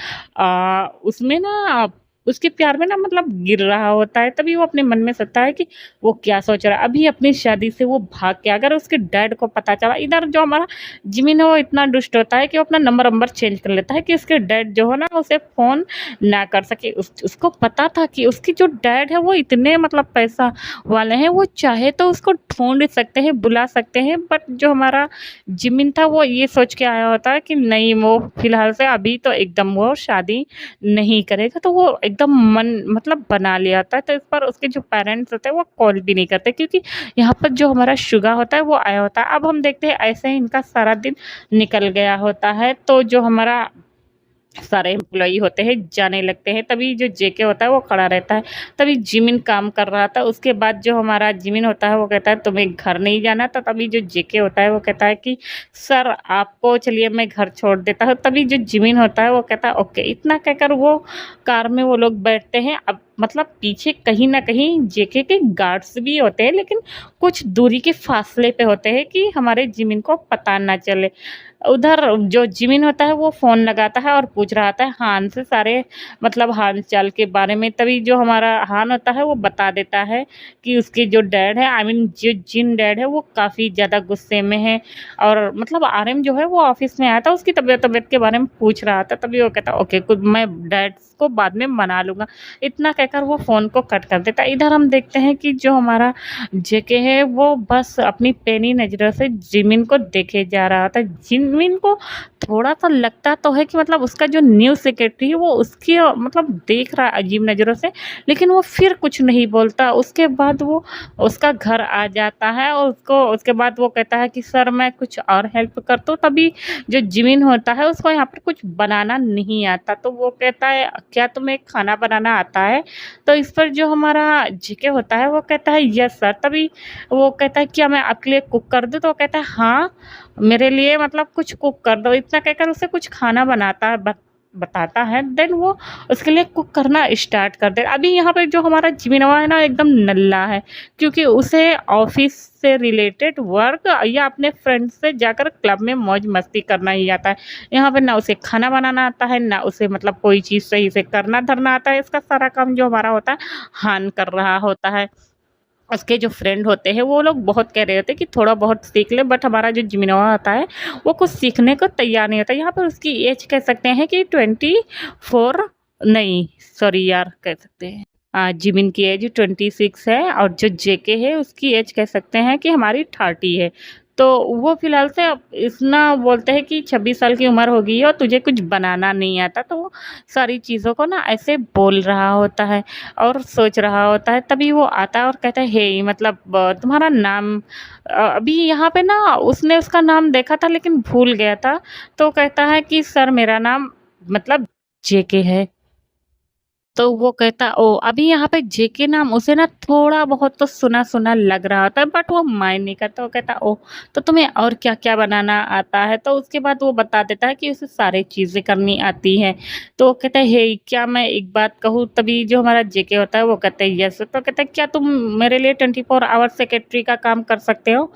उसमें ना उसके प्यार में ना मतलब गिर रहा होता है। तभी वो अपने मन में सोचता है कि वो क्या सोच रहा है। अभी अपनी शादी से वो भाग के अगर उसके डैड को पता चला, इधर जो हमारा जिमिन है वो इतना दुष्ट होता है कि वो अपना नंबर चेंज कर लेता है कि उसके डैड जो है ना उसे फ़ोन ना कर सके। उसको पता था कि उसके जो डैड है वो इतने मतलब पैसा वाले हैं, वो चाहे तो उसको ढूँढ सकते हैं, बुला सकते हैं, बट जो हमारा जिमिन था वो ये सोच के आया होता है कि नहीं, वो फ़िलहाल से अभी तो एकदम वो शादी नहीं करेगा। तो वो एकदम मन मतलब बना लिया था। तो इस पर उसके जो पेरेंट्स होते हैं वो कॉल भी नहीं करते, क्योंकि यहाँ पर जो हमारा शुगा होता है वो आया होता है। अब हम देखते हैं ऐसे ही इनका सारा दिन निकल गया होता है। तो जो हमारा सारे एम्प्लॉई होते हैं जाने लगते हैं, तभी जो जेके होता है वो खड़ा रहता है। तभी जिमिन काम कर रहा था। उसके बाद जो हमारा जिमिन होता है वो कहता है तुम्हें घर नहीं जाना। तो तभी जो जेके होता है वो कहता है कि सर आपको चलिए मैं घर छोड़ देता हूँ। तभी जो जिमिन होता है वो कहता है ओके। इतना कहकर वो कार में वो लोग बैठते हैं। अब मतलब पीछे कहीं न कहीं जेके के गार्ड्स भी होते हैं, लेकिन कुछ दूरी के फासले पे होते हैं कि हमारे जिमिन को पता ना चले। उधर जो जिमिन होता है वो फ़ोन लगाता है और पूछ रहा होता है हान से सारे मतलब हाल-चाल के बारे में, तभी जो हमारा हान होता है वो बता देता है कि उसके जो डैड है, आई मीन जो जिन डैड है वो काफ़ी ज़्यादा गुस्से में है। और मतलब आरएम जो है वो ऑफ़िस में आया था, उसकी तबीयत के बारे में पूछ रहा था, तभी वो कहता ओके कुछ मैं डैड को बाद में मना लूँगा। इतना कहकर वो फ़ोन को कट कर देता है। इधर हम देखते हैं कि जो हमारा जेके है वो बस अपनी पैनी नज़रों से जिमिन को देखे जा रहा था। जिमिन को थोड़ा-सा लगता तो है कि मतलब उसका जो न्यू सेक्रेटरी है वो उसकी मतलब देख रहा है अजीब नज़रों से, लेकिन वो फिर कुछ नहीं बोलता। उसके बाद वो उसका घर आ जाता है और उसको उसके बाद वो कहता है कि सर मैं कुछ और हेल्प कर दूँ? तभी जो जिमिन होता है उसको यहाँ पर कुछ बनाना नहीं आता, तो वो कहता है क्या तुम्हें खाना बनाना आता है? तो इस पर जो हमारा जेके होता है वो कहता है यस सर। तभी वो कहता है क्या मैं आपके लिए कुक कर दूँ? तो वो कहता है हाँ, मेरे लिए मतलब कुछ कुक कर दो। इतना कहकर उसे कुछ खाना बनाता है बताता है, देन वो उसके लिए कुक करना स्टार्ट कर दे। अभी यहाँ पे जो हमारा जिमिनवा है ना एकदम नल्ला है, क्योंकि उसे ऑफ़िस से रिलेटेड वर्क या अपने फ्रेंड्स से जाकर क्लब में मौज-मस्ती करना ही आता है। यहाँ पे ना उसे खाना बनाना आता है, ना उसे मतलब कोई चीज़ सही से करना-धरना आता है। इसका सारा काम जो हमारा होता है, हान कर रहा होता है। उसके जो फ्रेंड होते हैं वो लोग बहुत कह रहे होते हैं कि थोड़ा बहुत सीख ले, बट हमारा जो जिमिनवा होता है वो कुछ सीखने को तैयार नहीं होता। यहाँ पर उसकी एज कह सकते हैं कि 24 नहीं सॉरी यार कह सकते हैं जिमिन की एज 26 है और जो जेके है उसकी एज कह सकते हैं कि हमारी 30 है। तो वो फिलहाल से अब इतना बोलते हैं कि 26 साल की उम्र हो गई है और तुझे कुछ बनाना नहीं आता, तो वो सारी चीज़ों को ना ऐसे बोल रहा होता है और सोच रहा होता है। तभी वो आता है और कहता है हे मतलब तुम्हारा नाम अभी यहाँ पे ना उसने उसका नाम देखा था लेकिन भूल गया था, तो कहता है कि सर मेरा नाम मतलब जेके है। तो वो कहता ओह! अभी यहाँ पे जेके नाम उसे ना थोड़ा बहुत तो सुना-सुना लग रहा था, बट वो माइंड नहीं करता। वो कहता ओह! तो तुम्हें और क्या-क्या बनाना आता है? तो उसके बाद वो बता देता है कि उसे सारी चीज़ें करनी आती हैं। तो वो कहता है हे क्या मैं एक बात कहूँ? तभी जो हमारा जेके होता है वो कहता है यस। तो कहता है क्या तुम मेरे लिए 24 आवर सेक्रेटरी का काम कर सकते हो?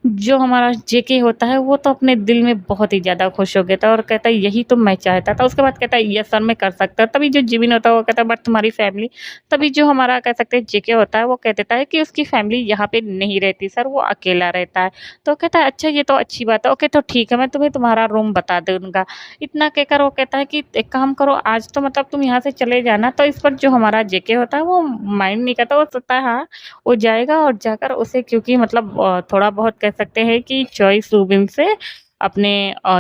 जो हमारा जेके होता है वो तो अपने दिल में बहुत ही ज़्यादा खुश हो गया था और कहता है यही तो मैं चाहता था। उसके बाद कहता है यस सर मैं कर सकता हूँ। तभी जो जिमिन होता है वो कहता है बट तुम्हारी फैमिली, तभी जो हमारा कह सकते हैं जेके होता है वो कह देता है कि उसकी फैमिली यहाँ पे नहीं रहती सर, वो अकेला रहता है। तो कहता है अच्छा ये तो अच्छी बात है, ओके तो ठीक है मैं तुम्हें तुम्हारा रूम बता दूँगा। इतना कहकर वो कहता है कि एक काम करो आज तो मतलब तुम यहाँ से चले जाना। तो इस पर जो हमारा जेके होता है वो माइंड नहीं करता, वो सोचता है हाँ वो जाएगा और जाकर उसे क्योंकि मतलब थोड़ा बहुत कह सकते हैं कि चॉइस रूबिन से अपने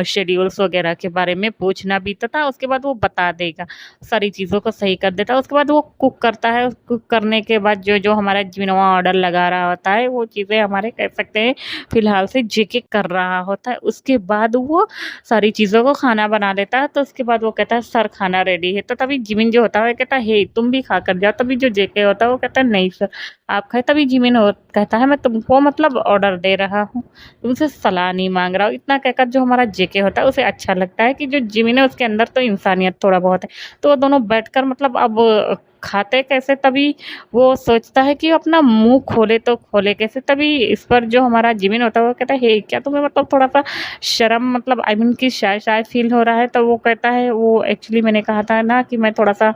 शेड्यूल्स वगैरह के बारे में पूछना भी तो था। उसके बाद वो बता देगा, सारी चीज़ों को सही कर देता है। उसके बाद वो कुक करता है, कुक करने के बाद जो-जो हमारा जिमिनवा ऑर्डर लगा रहा होता है, वो चीज़ें हमारे कह सकते हैं फिलहाल से जेके कर रहा होता है। उसके बाद वो सारी चीज़ों को खाना बना देता है, तो उसके बाद वो कहता है सर खाना रेडी है। तो तभी जिमिन जो होता है वो कहता है हे तुम भी खा कर जाओ। तभी जो जेके होता है वो कहता है नहीं सर आप खाए। तभी जिमिन कहता है मैं तुमको मतलब ऑर्डर दे रहा हूँ, तुमसे सलाह नहीं माँग रहा हूँ। इतना कहकर जो हमारा जेके होता है उसे अच्छा लगता है कि जो जिमिन है उसके अंदर तो इंसानियत थोड़ा बहुत है। तो वो दोनों बैठकर मतलब अब खाते कैसे, तभी वो सोचता है कि अपना मुँह खोले तो खोले कैसे? तभी इस पर जो हमारा जिमिन होता है वो कहता है हे क्या तुम्हें मतलब थोड़ा-सा शर्म मतलब आई मीन कि शाय-शाय फ़ील हो रहा है? तो वो कहता है वो एक्चुअली मैंने कहा था ना कि मैं थोड़ा-सा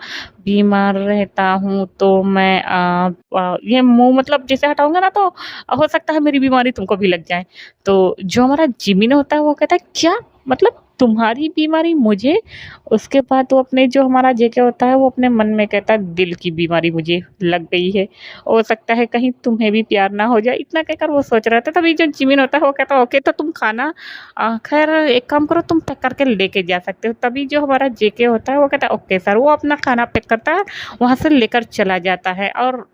बीमार रहता हूँ, तो मैं ये मुँह मतलब जैसे हटाऊँगा ना तो हो सकता है मेरी बीमारी तुमको भी लग जाए। तो जो हमारा जिमिन होता है वो कहता है क्या? मतलब तुम्हारी बीमारी मुझे? उसके बाद वो अपने जो हमारा जेके होता है वो अपने मन में कहता है दिल की बीमारी मुझे लग गई है। हो सकता है कहीं तुम्हें भी प्यार ना हो जाए। इतना कहकर वो सोच रहा था, तभी जो जिमिन होता है वो कहता है ओके तो तुम खाना खैर एक काम करो तुम पैक करके लेके जा सकते हो। तभी जो हमारा जेके होता है वो कहता है ओके सर। वो अपना खाना पैक करता है, वहाँ से लेकर चला जाता है और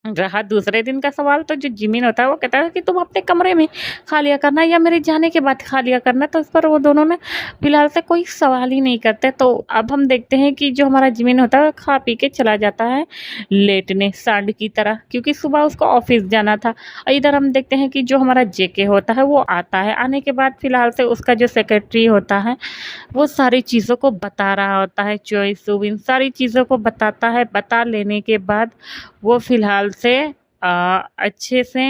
रहा दूसरे दिन का सवाल, तो जो जिमिन होता है वो कहता है कि तुम अपने कमरे में खा लिया करना या मेरे जाने के बाद खा लिया करना। तो इस पर वो दोनों ना फिलहाल से कोई सवाल ही नहीं करते। तो अब हम देखते हैं कि जो हमारा जिमिन होता है वो खा पी के चला जाता है लेटने सांड की तरह, क्योंकि सुबह उसको ऑफिस जाना था। और इधर हम देखते हैं कि जो हमारा जेके होता है वो आता है। आने के बाद फिलहाल से उसका जो सेक्रेटरी होता है वो सारी चीज़ों को बता रहा होता है, चॉइस इन सारी चीज़ों को बताता है। बता लेने के बाद वो फ़िलहाल से अच्छे से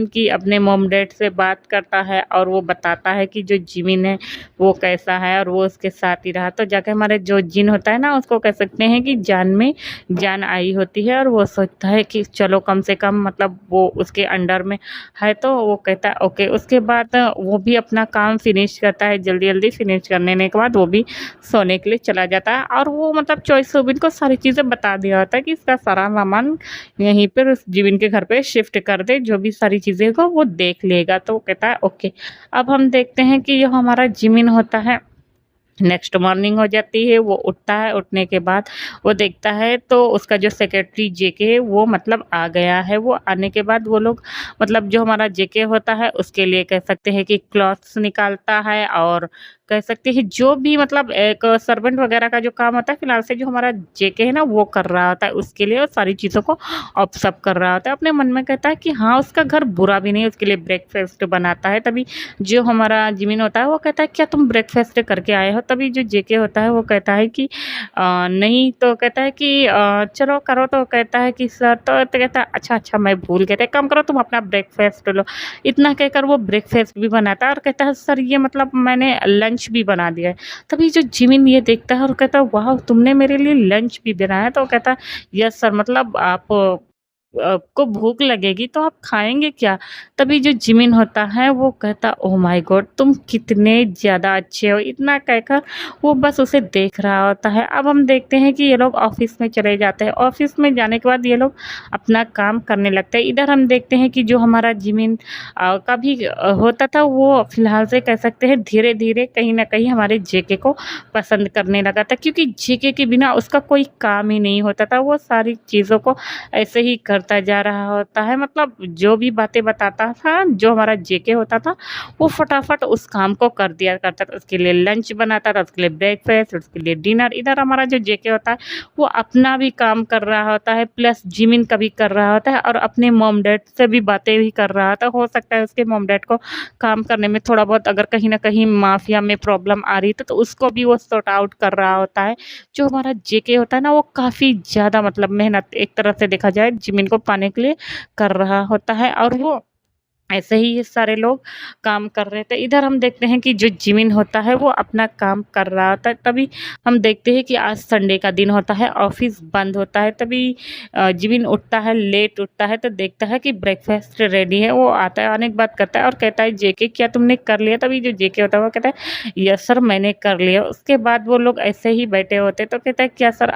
कि अपने मॉम-डैड से बात करता है और वो बताता है कि जो जिमिन है वो कैसा है और वो उसके साथ ही रहा। तो जाके हमारे जो जिन होता है ना उसको कह सकते हैं कि जान में जान आई होती है और वो सोचता है कि चलो कम से कम मतलब वो उसके अंडर में है, तो वो कहता है ओके। उसके बाद वो भी अपना काम फ़िनिश करता है, जल्दी-जल्दी फ़िनिश करने के बाद वो भी सोने के लिए चला जाता है। और वो मतलब चॉइस सुबिन को सारी चीज़ें बता दिया होता है कि इसका सारा सामान यहीं पर उस जीवन के घर पे शिफ्ट कर दे, जो भी सारी चीज़ें को वो देख लेगा। तो वो कहता है ओके। अब हम देखते हैं कि जो हमारा जिमिन होता है, नेक्स्ट मॉर्निंग हो जाती है, वो उठता है। उठने के बाद वो देखता है तो उसका जो सेक्रेटरी जेके है वो मतलब आ गया है। वो आने के बाद वो लोग मतलब जो हमारा जेके होता है उसके लिए कह सकते हैं कि क्लॉथ्स निकालता है और कह सकते हैं जो भी मतलब एक सर्वेंट वगैरह का जो काम होता है फिलहाल से जो हमारा जेके है ना वो कर रहा होता है उसके लिए, और सारी चीज़ों को ऑब्जर्व कर रहा होता है। अपने मन में कहता है कि हाँ उसका घर बुरा भी नहीं है, उसके लिए ब्रेकफास्ट बनाता है। तभी जो हमारा जिमिन होता है वो कहता है क्या तुम ब्रेकफास्ट करके आए हो? तभी जो जेके होता है वो कहता है कि नहीं। तो कहता है कि चलो करो। तो कहता है कि सर, तो कहता है अच्छा अच्छा मैं भूल गया था, एक काम करो तुम अपना ब्रेकफास्ट लो। इतना कहकर वो ब्रेकफास्ट भी बनाता है और कहता है सर ये मतलब मैंने लंच भी बना दिया है। तभी जो जिमिन ये देखता है और कहता है वाह तुमने मेरे लिए लंच भी बनाया है। तो कहता है यस सर, मतलब आपको भूख लगेगी तो आप खाएँगे क्या? तभी जो जिमिन होता है वो कहता ओह माय गॉड तुम कितने ज़्यादा अच्छे हो, इतना कहकर वो बस उसे देख रहा होता है। अब हम देखते हैं कि ये लोग ऑफ़िस में चले जाते हैं। ऑफ़िस में जाने के बाद ये लोग अपना काम करने लगते हैं। इधर हम देखते हैं कि जो हमारा जिमिन का भी होता था वो फ़िलहाल से कह सकते हैं धीरे-धीरे कहीं न कहीं हमारे जेके को पसंद करने लगा था, क्योंकि जेके के बिना उसका कोई काम ही नहीं होता था। वो सारी चीज़ों को ऐसे ही करता जा रहा होता है, मतलब जो भी बातें बताता था जो हमारा जेके होता था वो फटाफट उस काम को कर दिया करता था। उसके लिए लंच बनाता था, उसके लिए ब्रेकफास्ट, उसके लिए डिनर। इधर हमारा जो जेके होता है वो अपना भी काम कर रहा होता है प्लस जिमिन का भी कर रहा होता है और अपने मॉम डैड से भी बातें भी कर रहा था। हो सकता है उसके मॉम डैड को काम करने में थोड़ा बहुत अगर कहीं न कहीं माफ़िया में प्रॉब्लम आ रही थी तो उसको भी वो सॉर्ट आउट कर रहा होता है। जो हमारा जेके होता है ना वो काफ़ी ज़्यादा मतलब मेहनत एक तरह से देखा जाए ज़मीन को पाने के लिए कर रहा होता है और वो ऐसे ही ये सारे लोग काम कर रहे थे। इधर हम देखते हैं कि जो जिमिन होता है वो अपना काम कर रहा होता है। तभी हम देखते हैं कि आज संडे का दिन होता है, ऑफ़िस बंद होता है। तभी जिमिन उठता है, लेट उठता है तो देखता है कि ब्रेकफ़ास्ट रेडी है। वो आता है, आने के बाद करता है और कहता है जेके क्या तुमने कर लिया? तभी जो जेके होता है वो कहता है यस सर मैंने कर लिया। उसके बाद वो लोग ऐसे ही बैठे होते तो कहता है क्या सर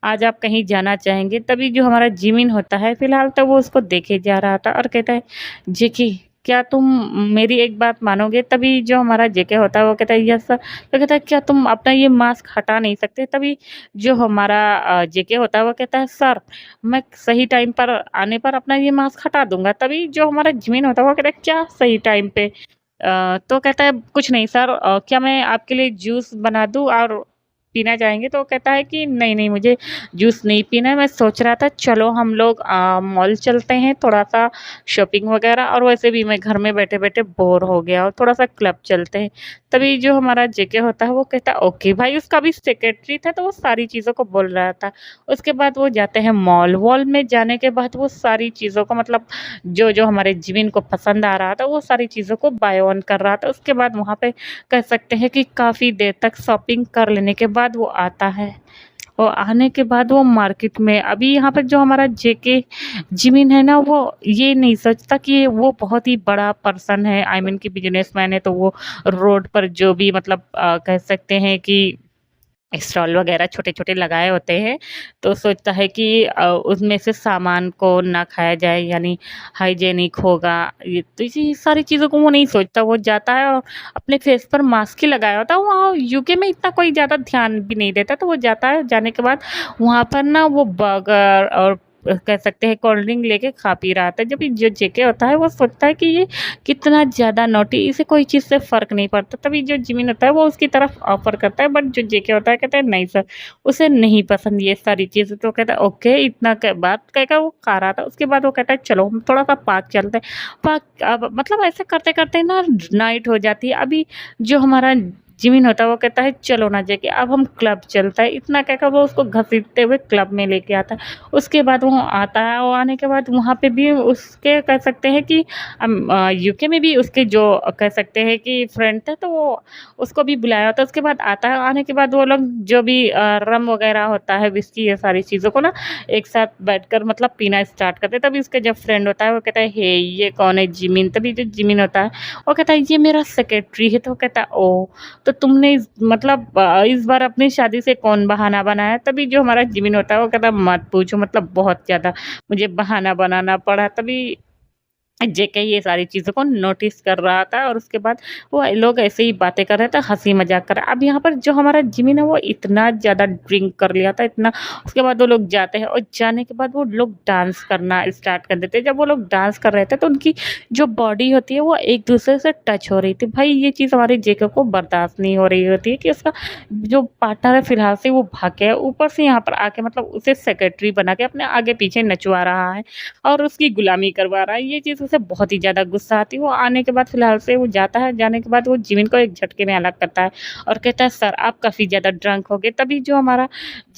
आज आप कहीं जाना चाहेंगे? तभी जो हमारा जिमिन होता है फ़िलहाल तो वो उसको देखे जा रहा था और कहता है जेके क्या तुम मेरी एक बात मानोगे? तभी जो हमारा जेके होता है वो कहता है यस सर। तो कहता है क्या तुम अपना ये मास्क हटा नहीं सकते? तभी जो हमारा जेके होता है वो कहता है सर मैं सही टाइम पर आने पर अपना ये मास्क हटा दूँगा। तभी जो हमारा जिमिन होता है वो कहता है क्या सही टाइम पे? तो कहता है कुछ नहीं सर, क्या मैं आपके लिए जूस बना दूँ और पीना चाहेंगे? तो कहता है कि नहीं, नहीं मुझे जूस नहीं पीना है, मैं सोच रहा था चलो हम लोग मॉल चलते हैं, थोड़ा-सा शॉपिंग वगैरह, और वैसे भी मैं घर में बैठे-बैठे बोर हो गया हूँ, थोड़ा-सा क्लब चलते हैं। तभी जो हमारा जेके होता है वो कहता है ओके भाई, उसका भी सेक्रेटरी था तो वो सारी चीज़ों को बोल रहा था। उसके बाद वो जाते हैं मॉल, मॉल में जाने के बाद वो सारी चीज़ों को मतलब जो हमारे जिमिन को पसंद आ रहा था वो सारी चीज़ों को बाय ऑन कर रहा था। उसके बाद वहाँ पे कह सकते हैं कि काफ़ी देर तक शॉपिंग कर लेने के बाद वो आता है। और आने के बाद वो मार्केट में अभी यहाँ पे जो हमारा जेके जिमिन है ना वो ये नहीं सोचता कि वो बहुत ही बड़ा पर्सन है, कि बिज़नेसमैन है, तो वो रोड पर जो भी मतलब कह सकते हैं कि स्टॉल वगैरह छोटे-छोटे लगाए होते हैं, तो सोचता है कि उसमें से सामान को ना खाया जाए, यानी हाइजीनिक होगा। ये तो इसी सारी चीज़ों को वो नहीं सोचता, वो जाता है और अपने फेस पर मास्क ही लगाया होता है। वहाँ यूके में इतना कोई ज़्यादा ध्यान भी नहीं देता, तो वो जाता है, जाने के बाद वहाँ पर ना वो बर्गर और कह सकते हैं कोल्ड ड्रिंक लेके खा पी रहा था। जब ये जो जेके होता है वो सोचता है कि ये कितना ज़्यादा नॉटी, इसे कोई चीज़ से फ़र्क नहीं पड़ता। तभी जो जिमिन होता है वो उसकी तरफ ऑफ़र करता है, बट जो जेके होता है कहता है नहीं सर, उसे नहीं पसंद ये सारी चीज़ें। तो कहता है ओके, इतना क बात कह कर वो खा रहा था। उसके बाद वो कहता है चलो हम थोड़ा-सा पार्क चलते हैं। पार्क अब मतलब ऐसे करते-करते ना नाइट हो जाती है। अभी जो हमारा जिमिन होता है वो कहता है चलो ना जेके, अब हम क्लब चलते हैं। इतना कहकर वो उसको घसीटते हुए क्लब में लेके आता है। उसके बाद वो आता है और आने के बाद वहाँ पे भी उसके कह सकते हैं कि यूके में भी उसके जो कह सकते हैं कि फ्रेंड थे, तो वो उसको भी बुलाया होता है। उसके बाद आता है, आने के बाद वो लोग जो भी रम वगैरह होता है, विस्की, ये सारी चीज़ों को ना एक साथ बैठकर मतलब पीना स्टार्ट करते हैं। तभी उसका जब फ्रेंड होता है वो कहता है हे ये कौन है जिमिन। तभी जो जिमिन होता है वो कहता है ये मेरा सेक्रेटरी है। तो वो कहता है ओह, तो तुमने मतलब इस बार अपनी शादी से कौन बहाना बनाया। तभी जो हमारा जिमिन होता है वो कहता है मत पूछो, मतलब बहुत ज़्यादा मुझे बहाना बनाना पड़ा। तभी जेके ये सारी चीज़ों को नोटिस कर रहा था और उसके बाद वो लोग ऐसे ही बातें कर रहे थे, हँसी मज़ाक कर रहे। अब यहाँ पर जो हमारा जिमिन है वो इतना ज़्यादा ड्रिंक कर लिया था, इतना। उसके बाद वो लोग जाते हैं और जाने के बाद वो लोग डांस करना स्टार्ट कर देते हैं। जब वो लोग डांस कर रहे थे तो उनकी जो बॉडी होती है वो एक-दूसरे से टच हो रही थी। भाई ये चीज़ हमारे जेके को बर्दाश्त नहीं हो रही होती है कि उसका जो पार्टनर है फिलहाल से वो भाग गया है। ऊपर से यहाँ पर आके मतलब उसे सेक्रेटरी बना के अपने आगे-पीछे नचवा रहा है और उसकी गुलामी करवा रहा है। ये चीज़ उसे बहुत ही ज़्यादा गुस्सा आती है। वो आने के बाद फिलहाल से वो जाता है, जाने के बाद वो जिमिन को एक झटके में अलग करता है और कहता है सर आप काफ़ी ज़्यादा ड्रंक हो गए। तभी जो हमारा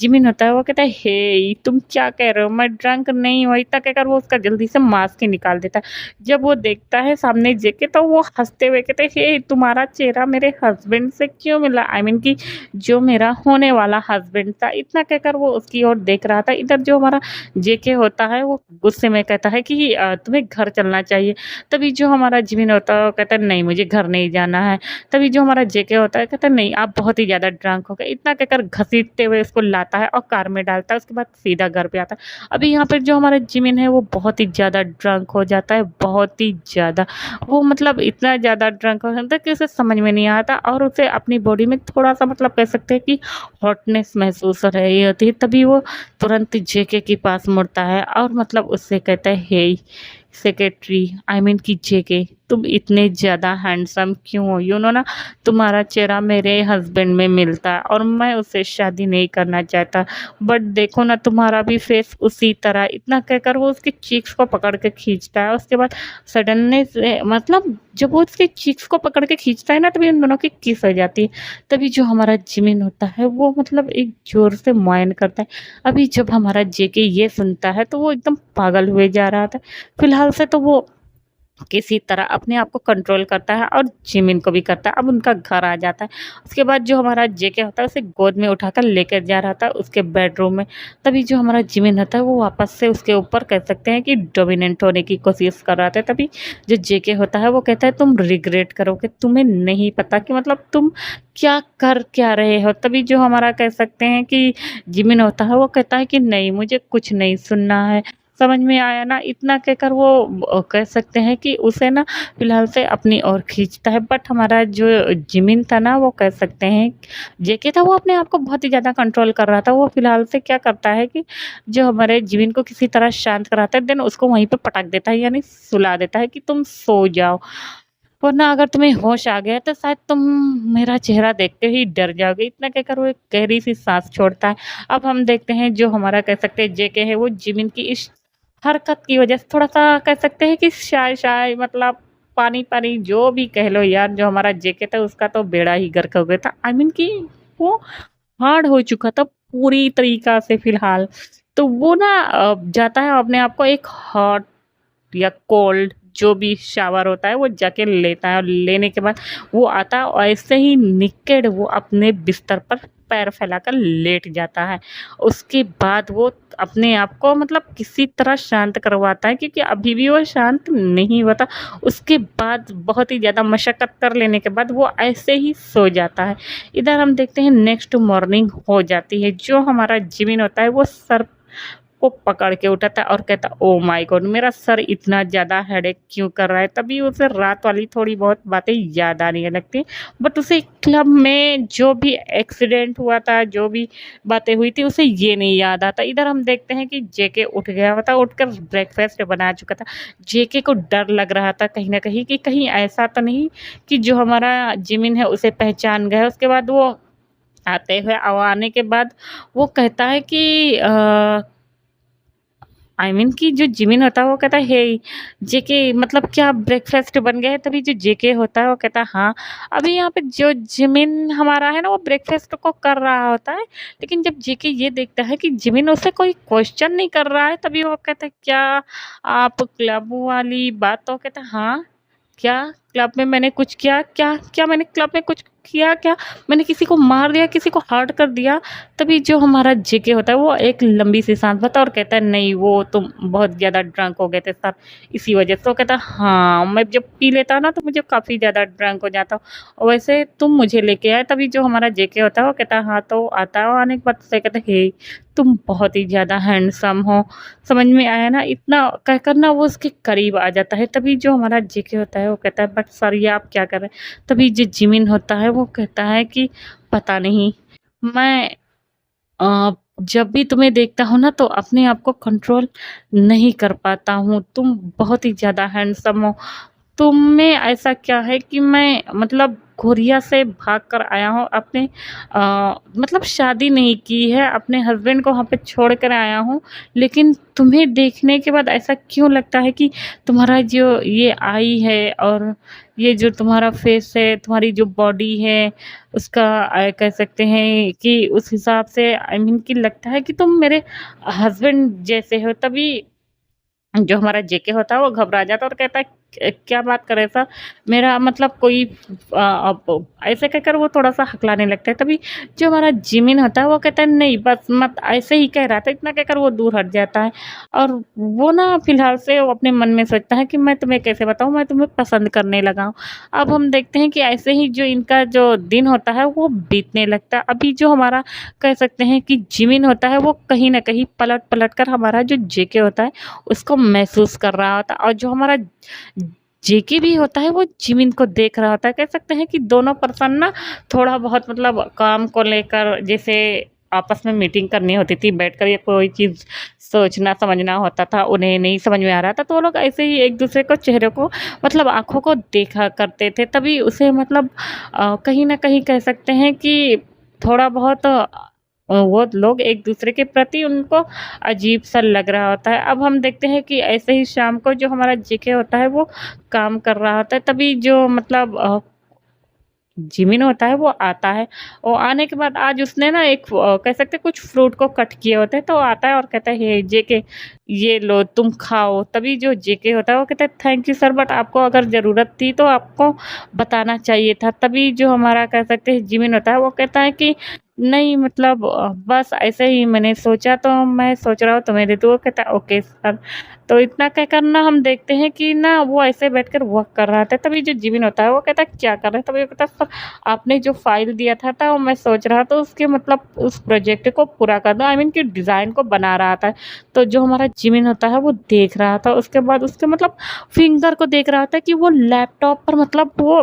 जिमिन होता है वो कहता है हे तुम क्या कह रहे हो, मैं ड्रंक नहीं हुआ। इतना कहकर वो उसका जल्दी से मास्क ही निकाल देता है। जब वो देखता है सामने जेके तो वो हँसते हुए कहते हैं हे तुम्हारा चेहरा मेरे हस्बैंड से क्यों मिला, आई मीन कि जो मेरा होने वाला हस्बैंड था। इतना कहकर वो उसकी ओर देख रहा था। इधर जो हमारा जेके होता है वो गुस्से में कहता है कि तुम्हें घर चलना चाहिए। तभी जो हमारा जिमिन होता है वो कहता है नहीं मुझे घर नहीं जाना है। तभी जो हमारा जेके होता है कहता है नहीं आप बहुत ही ज़्यादा ड्रंक हो गए। इतना कहकर घसीटते हुए उसको लाता है और कार में डालता है। उसके बाद सीधा घर पे आता है। अभी यहाँ पर जो हमारा जिमिन है वो बहुत ही ज़्यादा ड्रंक हो जाता है, बहुत ही ज़्यादा। वो मतलब इतना ज़्यादा ड्रंक हो जाता है कि उसे समझ में नहीं आता और उसे अपनी बॉडी में थोड़ा-सा मतलब कह सकते हैं कि हॉटनेस महसूस हो रही होती है। तभी वो तुरंत जेके के पास मुड़ता है और मतलब उससे कहता है हे सेक्रेटरी, आई मीन कि जेके तुम इतने ज़्यादा हैंडसम क्यों हो। यू नो ना तुम्हारा चेहरा मेरे हस्बैंड में मिलता है और मैं उससे शादी नहीं करना चाहता, बट देखो ना तुम्हारा भी फेस उसी तरह। इतना कहकर वो उसके चीक्स को पकड़ के खींचता है। उसके बाद सडनली से मतलब जब वो उसके चीक्स को पकड़ के खींचता है ना तभी उन दोनों की किस हो जाती है। तभी जो हमारा जिमिन होता है वो मतलब एक ज़ोर से मुआयन करता है। अभी जब हमारा जेके ये सुनता है तो वो एकदम पागल हुए जा रहा था। फिलहाल से तो वो किसी तरह अपने आप को कंट्रोल करता है और जिमिन को भी करता है। अब उनका घर आ जाता है। उसके बाद जो हमारा जेके होता है उसे गोद में उठाकर लेकर जा रहा था उसके बेडरूम में। तभी जो हमारा जिमिन होता है वो वापस से उसके ऊपर कह सकते हैं कि डोमिनेंट होने की कोशिश कर रहा था। तभी जो जेके होता है वो कहता है तुम रिग्रेट करोगे, तुम्हें नहीं पता कि मतलब तुम क्या रहे हो। तभी जो हमारा कह सकते हैं कि जिमिन होता है वो कहता है कि नहीं मुझे कुछ नहीं सुनना है। समझ में आया ना? इतना कहकर वो कह सकते हैं कि उसे ना फ़िलहाल से अपनी ओर खींचता है। बट हमारा जो जिमिन था ना वो कह सकते हैं जेके था वो अपने आप को बहुत ही ज़्यादा कंट्रोल कर रहा था। वो फ़िलहाल से क्या करता है कि जो हमारे जिमिन को किसी तरह शांत कराता है, देन उसको वहीं पे पटक देता है, यानी सुला देता है कि तुम सो जाओ। वरना अगर तुम्हें होश आ गया तो शायद तुम मेरा चेहरा देख के ही डर जाओगे। इतना कहकर वो एक गहरी सी साँस छोड़ता है। अब हम देखते हैं जो हमारा कह सकते हैं जेके है वो जिमिन की इस हरकत की वजह से थोड़ा-सा कह सकते हैं कि शाय-शाय मतलब पानी-पानी जो भी कह लो यार, जो हमारा जेके था उसका तो बेड़ा ही गर्क हो गया था। आई मीन कि वो हार्ड हो चुका था पूरी तरीक़ा से फ़िलहाल। तो वो ना जाता है अपने आप को एक हॉट या कोल्ड जो भी शावर होता है वो जाके लेता है और लेने के बाद वो आता है और ऐसे ही नेकेड वो अपने बिस्तर पर पैर फैलाकर लेट जाता है। उसके बाद वो अपने आप को मतलब किसी तरह शांत करवाता है क्योंकि अभी भी वो शांत नहीं हुआ था। उसके बाद बहुत ही ज़्यादा मशक्कत कर लेने के बाद वो ऐसे ही सो जाता है। इधर हम देखते हैं नेक्स्ट मॉर्निंग हो जाती है। जो हमारा जिमिन होता है वो सर को पकड़ के उठाता है और कहता ओ माय गॉड मेरा सर इतना ज़्यादा हेडेक क्यों कर रहा है। तभी उसे रात वाली थोड़ी बहुत बातें याद आने लगती, बट उसे क्लब में जो भी एक्सीडेंट हुआ था, जो भी बातें हुई थी, उसे ये नहीं याद आता। इधर हम देखते हैं कि जेके उठ गया हुआ था, उठकर ब्रेकफास्ट बना चुका था। जेके को डर लग रहा था कहीं न कहीं कि कहीं ऐसा तो नहीं कि जो हमारा जिमिन है उसे पहचान गया है। उसके बाद वो आते हुए आने के बाद वो कहता है कि आई मीन कि जो जिमिन होता है वो कहता है हे जेके मतलब क्या ब्रेकफास्ट बन गया है। तभी जो जेके होता है वो कहता है हाँ। अभी यहाँ पे जो जिमिन हमारा है ना वो ब्रेकफास्ट को कर रहा होता है, लेकिन जब जेके ये देखता है कि जिमिन उससे कोई क्वेश्चन नहीं कर रहा है, तभी वो कहता है क्या आप क्लब वाली बात। तो कहता है हाँ क्या क्लब में मैंने कुछ किया, क्या क्या मैंने क्लब में कुछ किया, क्या मैंने किसी को मार दिया, किसी को हर्ट कर दिया। तभी जो हमारा जेके होता है वो एक लंबी सी सांस भरता है और कहता है नहीं वो तुम बहुत ज़्यादा ड्रंक हो गए थे सर, इसी वजह से। तो कहता है हाँ मैं जब पी लेता ना तो मुझे काफ़ी ज़्यादा ड्रंक हो जाता हूँ, वैसे तुम मुझे लेके आए। तभी जो हमारा जेके होता है वो कहता है हाँ। तो आता है आने के बाद से कहता है हे तुम बहुत ही ज़्यादा हैंडसम हो, समझ में आया ना। इतना कहकर ना वो उसके करीब आ जाता है। तभी जो हमारा जेके होता है वो कहता है बट सर ये आप क्या कर रहे हैं। तभी जो जिमिन होता है वो कहता है कि पता नहीं मैं जब भी तुम्हें देखता हूँ ना तो अपने आप को कंट्रोल नहीं कर पाता हूँ। तुम बहुत ही ज़्यादा हैंडसम हो। तुम में ऐसा क्या है कि मैं मतलब कोरिया से भाग कर आया हूँ अपने मतलब शादी नहीं की है, अपने हस्बैंड को वहाँ पे छोड़ कर आया हूँ, लेकिन तुम्हें देखने के बाद ऐसा क्यों लगता है कि तुम्हारा जो ये आई है और ये जो तुम्हारा फेस है, तुम्हारी जो बॉडी है, उसका कह सकते हैं कि उस हिसाब से आई मीन कि लगता है कि तुम मेरे हस्बैंड जैसे हो। तभी जो हमारा जेके होता है वो घबरा जाता है और कहता है क्या बात कर रहे सर, मेरा मतलब कोई अब ऐसे कहकर वो थोड़ा सा हकलाने लगता है। तभी जो हमारा जिमिन होता है वो कहता है नहीं बस मत, ऐसे ही कह रहा था, इतना कहकर वो दूर हट जाता है। और वो ना फिलहाल से वो अपने मन में सोचता है कि मैं तुम्हें कैसे बताऊं, मैं तुम्हें पसंद करने लगा हूं। अब हम देखते हैं कि ऐसे ही जो इनका जो दिन होता है वो बीतने लगता है। अभी जो हमारा कह सकते हैं कि जिमिन होता है वो कहीं ना कहीं पलट पलट कर हमारा जो जेके होता है उसको महसूस कर रहा होता है, और जो हमारा जेके भी होता है वो जिमिन को देख रहा होता है। कह सकते हैं कि दोनों पर्सन ना थोड़ा बहुत मतलब काम को लेकर जैसे आपस में मीटिंग करनी होती थी बैठकर, या कोई चीज़ सोचना समझना होता था उन्हें नहीं समझ में आ रहा था तो वो लोग ऐसे ही एक दूसरे को चेहरे को मतलब आँखों को देखा करते थे। तभी उसे मतलब कहीं न कहीं कह सकते हैं कि थोड़ा बहुत वो लोग एक दूसरे के प्रति उनको अजीब सा लग रहा होता है। अब हम देखते हैं कि ऐसे ही शाम को जो हमारा जेके होता है वो काम कर रहा होता है। तभी जो मतलब जिमिन होता है वो आता है, और आने के बाद आज उसने ना एक कह सकते हैं कुछ फ्रूट को कट किए होते हैं, तो आता है और कहता है हे जेके ये लो तुम खाओ। तभी जो जेके होता है वो कहता है थैंक यू सर, बट आपको अगर ज़रूरत थी तो आपको बताना चाहिए था। तभी जो हमारा कह सकते हैं जिमिन होता है वो कहता है कि नहीं मतलब बस ऐसे ही मैंने सोचा तो मैं सोच रहा हूँ तुम्हें दे दूँ। वो कहता है ओके सर। तो इतना कहकर ना हम देखते हैं कि ना वो ऐसे बैठकर वर्क कर रहा था। तभी जो जिमिन होता है वो कहता है क्या कर रहे हैं। तभी वो कहता है सर आपने जो फाइल दिया था वो मैं सोच रहा था उसके मतलब उस प्रोजेक्ट को पूरा कर दो, आई मीन कि डिज़ाइन को बना रहा था। तो जो हमारा जिमिन होता है वो देख रहा था, उसके बाद उसके मतलब फिंगर को देख रहा था कि वो लैपटॉप पर मतलब वो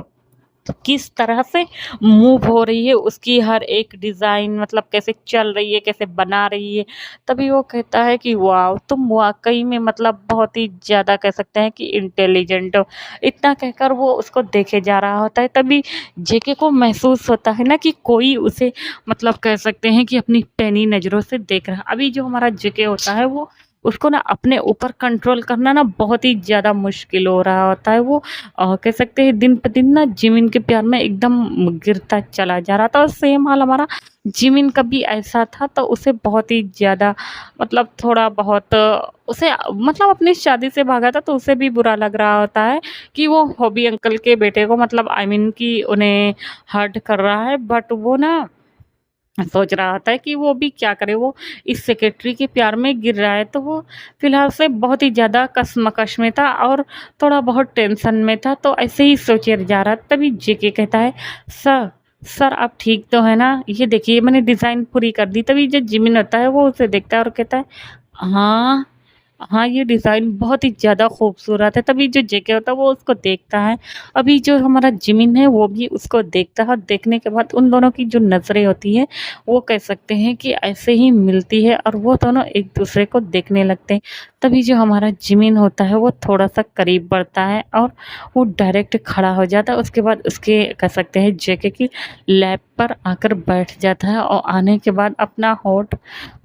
किस तरह से मूव हो रही है, उसकी हर एक डिज़ाइन मतलब कैसे चल रही है, कैसे बना रही है। तभी वो कहता है कि वाओ तुम वाक़ई में मतलब बहुत ही ज़्यादा कह सकते हैं कि इंटेलिजेंट हो। इतना कहकर वो उसको देखे जा रहा होता है। तभी जेके को महसूस होता है ना कि कोई उसे मतलब कह सकते हैं कि अपनी पैनी नज़रों से देख रहा है। अभी जो हमारा जेके होता है वो उसको ना अपने ऊपर कंट्रोल करना ना बहुत ही ज़्यादा मुश्किल हो रहा होता है। वो कह सकते हैं दिन पे दिन ना जिमिन के प्यार में एकदम गिरता चला जा रहा था, और सेम हाल हमारा जिमिन का भी ऐसा था। तो उसे बहुत ही ज़्यादा मतलब थोड़ा बहुत उसे मतलब अपनी शादी से भागा था तो उसे भी बुरा लग रहा होता है कि वो हॉबी अंकल के बेटे को मतलब आई मीन कि उन्हें हर्ट कर रहा है। बट वो ना सोच रहा होता है कि वो भी क्या करे, वो इस सेक्रेटरी के प्यार में गिर रहा है। तो वो फिलहाल से बहुत ही ज़्यादा कशमकश में था और थोड़ा बहुत टेंशन में था, तो ऐसे ही सोचे जा रहा। तभी जेके कहता है सर सर आप ठीक तो है ना, ये देखिए मैंने डिज़ाइन पूरी कर दी। तभी जो जिमिन होता है वो उसे देखता है और कहता है हाँ, हाँ, ये डिज़ाइन बहुत ही ज़्यादा खूबसूरत है, तभी जो जेके होता है वो उसको देखता है। अभी जो हमारा जिमिन है वो भी उसको देखता है और देखने के बाद उन दोनों की जो नज़रें होती हैं, वो कह सकते हैं कि ऐसे ही मिलती है और वो दोनों एक-दूसरे को देखने लगते हैं। तभी जो हमारा जिमिन होता है वो थोड़ा-सा करीब बढ़ता है और वो डायरेक्ट खड़ा हो जाता है। उसके बाद उसके कह सकते हैं जेके की लैप पर आकर बैठ जाता है और आने के बाद अपना होंठ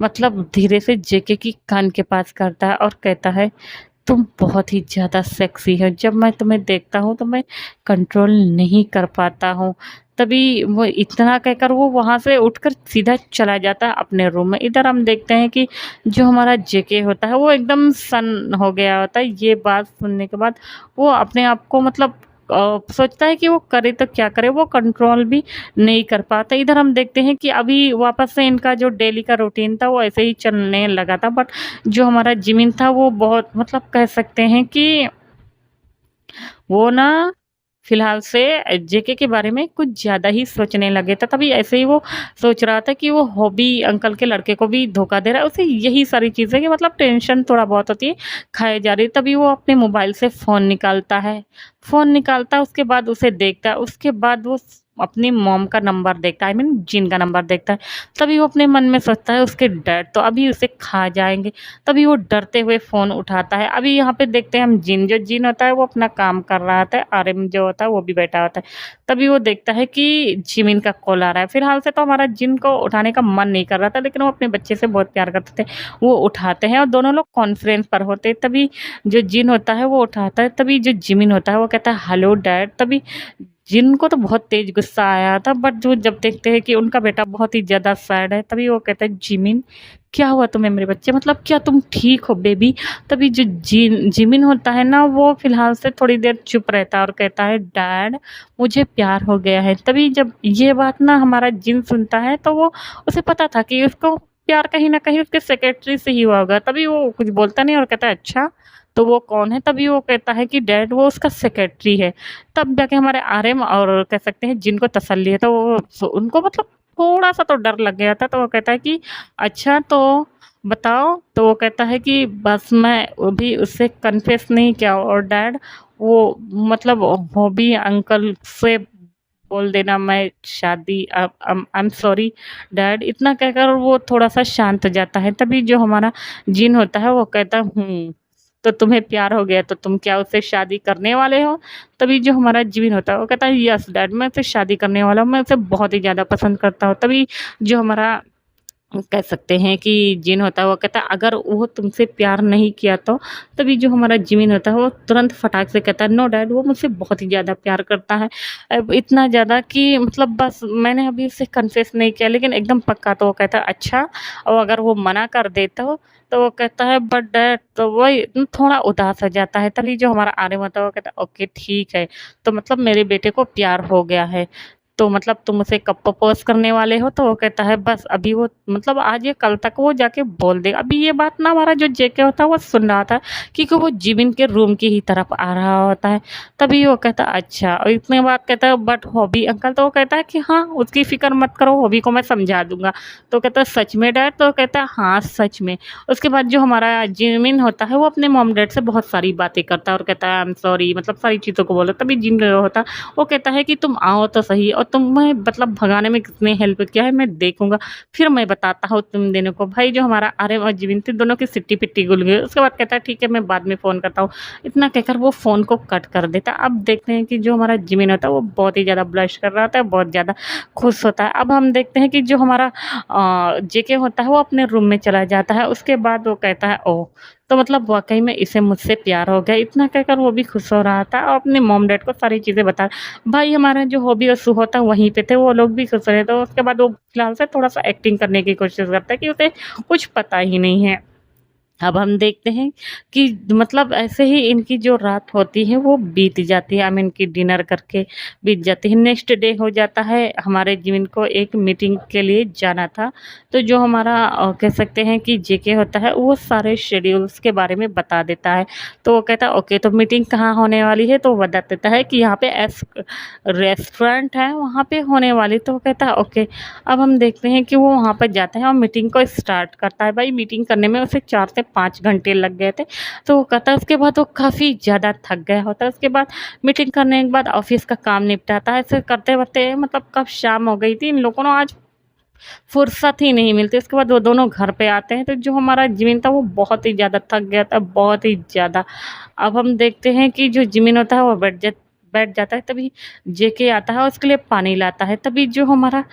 मतलब धीरे से जेके की कान के पास करता है और कहता है, तुम बहुत ही ज़्यादा सेक्सी हो। जब मैं तुम्हें देखता हूँ तो मैं कंट्रोल नहीं कर पाता हूँ। तभी वो इतना कहकर वो वहाँ से उठकर सीधा चला जाता है अपने रूम में। इधर हम देखते हैं कि जो हमारा जेके होता है वो एकदम सन्न हो गया होता है। ये बात सुनने के बाद वो अपने आप को मतलब सोचता है कि वो करे तो क्या करे, वो कंट्रोल भी नहीं कर पाता। इधर हम देखते हैं कि अभी वापस से इनका जो डेली का रूटीन था वो ऐसे ही चलने लगा था, बट जो हमारा जिमिन था वो बहुत मतलब कह सकते हैं कि वो ना फिलहाल से जेके के बारे में कुछ ज़्यादा ही सोचने लगे थे। तभी ऐसे ही वो सोच रहा था कि वो हॉबी अंकल के लड़के को भी धोखा दे रहा है। उसे यही सारी चीज़ें कि मतलब टेंशन थोड़ा बहुत होती है, खाए जा रही है। तभी वो अपने मोबाइल से फ़ोन निकालता है उसके बाद उसे देखता है। उसके बाद वो अपनी मॉम का नंबर देखता है, आई मीन जिन का नंबर देखता है। तभी वो अपने मन में सोचता है उसके डैड तो अभी उसे खा जाएँगे। तभी वो डरते हुए फ़ोन उठाता है। अभी यहाँ पे देखते हैं हम जिन, जो जिन होता है वो अपना काम कर रहा होता है, आर्यन जो होता है वो भी बैठा होता है। तभी वो देखता है कि जिमिन का कॉल आ रहा है। फिलहाल से तो हमारा जिन को उठाने का मन नहीं कर रहा था, लेकिन वो अपने बच्चे से बहुत प्यार करते थे। वो उठाते हैं और दोनों लोग कॉन्फ्रेंस पर होते हैं। तभी जो जिन होता है वो उठाता है, तभी जो जिमिन होता है वो कहता है हेलो डैड। तभी जिन को तो बहुत तेज़ गुस्सा आया था, बट जो जब देखते हैं कि उनका बेटा बहुत ही ज़्यादा सैड है, तभी वो कहता है जिमिन क्या हुआ तुम्हें मेरे बच्चे, मतलब क्या तुम ठीक हो बेबी? तभी जो जिमिन होता है ना वो फ़िलहाल से थोड़ी देर चुप रहता है और कहता है डैड मुझे प्यार हो गया है। तभी जब ये बात ना हमारा जिन सुनता है तो वो उसे पता था कि उसको प्यार कहीं न कहीं उसके सेक्रेटरी से ही हुआ होगा। तभी वो कुछ बोलता नहीं और कहता है अच्छा, तो वो कौन है? तभी वो कहता है कि डैड वो उसका सेक्रेटरी है। तब जाके हमारे आर्यन और कह सकते हैं जिनको तसल्ली है, तो वो उनको मतलब थोड़ा-सा तो डर लग गया था, तो वो कहता है कि अच्छा तो बताओ? तो वो कहता है कि बस मैं अभी उससे कन्फेस नहीं किया और डैड वो मतलब बॉबी अंकल से बोल देना मैं शादी आई एम सॉरी डैड, इतना कहकर वो थोड़ा-सा शांत हो जाता है। तभी जो हमारा जिन होता है वो कहता है तो तुम्हें प्यार हो गया तो तुम क्या उससे शादी करने वाले हो? तभी जो हमारा जिमिन होता है वो कहता है यस डैड मैं उससे शादी करने वाला हूँ, मैं उसे बहुत ही ज़्यादा पसंद करता हूँ। तभी जो हमारा कह सकते हैं कि जिन होता है वो कहता है अगर वो तुमसे प्यार नहीं किया तो? तभी जो हमारा जिमिन होता है वो तुरंत फटाक से कहता है नो डैड वो मुझसे बहुत ही ज़्यादा प्यार करता है। अब इतना ज़्यादा कि मतलब बस मैंने अभी उसे कन्फेस नहीं किया लेकिन एकदम पक्का। तो वो कहता है अच्छा, और अगर वो मना कर देता हो तो वो कहता है बट डैड, तो वही थोड़ा उदास हो जाता है। तभी जो हमारा आर्यन होता है वो कहता है ओके ठीक है, तो मतलब मेरे बेटे को प्यार हो गया है। तो मतलब तुम उसे कब प्रपोज़ करने वाले हो? तो वो कहता है बस अभी वो मतलब आज या कल तक वो जाके बोल देगा। अभी ये बात ना हमारा जो जेके होता है वो सुन रहा था क्योंकि वो जिमिन के रूम की ही तरफ आ रहा होता है। तभी वो कहता है अच्छा, और इतने बाद कहता है बट हॉबी अंकल? तो वो कहता है कि हाँ, उसकी फ़िक्र मत करो, हॉबी को मैं समझा दूँगा। तो कहता है सच में डैड? तो कहता है हाँ, सच में। उसके बाद जो हमारा जिमिन होता है वो अपने मॉम-डैड से बहुत सारी बातें करता है और कहता है आई एम सॉरी, मतलब सारी चीज़ों को बोला। तभी जिन जो होता है वो कहता है कि तुम आओ तो सही, और तुम्हें मतलब भगाने में किसने हेल्प किया है मैं देखूँगा, फिर मैं बताता हूँ तुम दोनों को। भाई जो हमारा आर्यन और जिमिन थे दोनों की सिट्टी-पिट्टी गुल गई। उसके बाद कहता है ठीक है मैं बाद में फ़ोन करता हूँ। इतना कहकर वो फ़ोन को कट कर देता है। अब देखते हैं कि जो हमारा जिमिन होता है वो बहुत ही ज़्यादा ब्लश कर रहा होता है, बहुत ज़्यादा खुश होता है। अब हम देखते हैं कि जो हमारा जेके होता है वो अपने रूम में चला जाता है। उसके बाद वो कहता है ओह! तो मतलब वाक़ई में इसे मुझसे प्यार हो गया। इतना कहकर वो भी खुश हो रहा था और अपने मॉम-डैड को सारी चीज़ें बता। भाई हमारा जो हॉबी और सू होता वहीं पे थे, वो लोग भी खुश रहे। तो उसके बाद वो फिलहाल से थोड़ा-सा एक्टिंग करने की कोशिश करता है कि उसे कुछ पता ही नहीं है। अब हम देखते हैं कि मतलब ऐसे ही इनकी जो रात होती है वो बीत जाती है, आई मीन कि डिनर करके बीत जाती है। नेक्स्ट डे हो जाता है, हमारे जिमिन को एक मीटिंग के लिए जाना था। तो जो हमारा कह सकते हैं कि जेके होता है वो सारे शेड्यूल्स के बारे में बता देता है। तो वो कहता है ओके, तो मीटिंग कहाँ होने वाली है, तो वो बता देता है कि यहाँ पे रेस्टोरेंट है वहाँ पे होने वाली। तो वो कहता है ओके। अब हम देखते हैं कि वो वहाँ पर जाता है और मीटिंग को स्टार्ट करता है। भाई मीटिंग करने में उसे 4 से 5 घंटे लग गए थे। तो वो कहता है उसके बाद वो काफ़ी ज़्यादा थक गया होता है। उसके बाद मीटिंग करने के बाद ऑफ़िस का काम निपटाता है। ऐसे करते-करते मतलब कब शाम हो गई थी, इन लोगों ने आज फुर्सत ही नहीं मिलती। उसके बाद वो दोनों घर पे आते हैं, तो जो हमारा जिमिन था वो बहुत ही ज़्यादा थक गया था, बहुत ही ज़्यादा। अब हम देखते हैं कि जो जिमिन होता है वो बैठ जाता है, तभी जेके आता है और उसके लिए पानी लाता है। तभी जो हमारा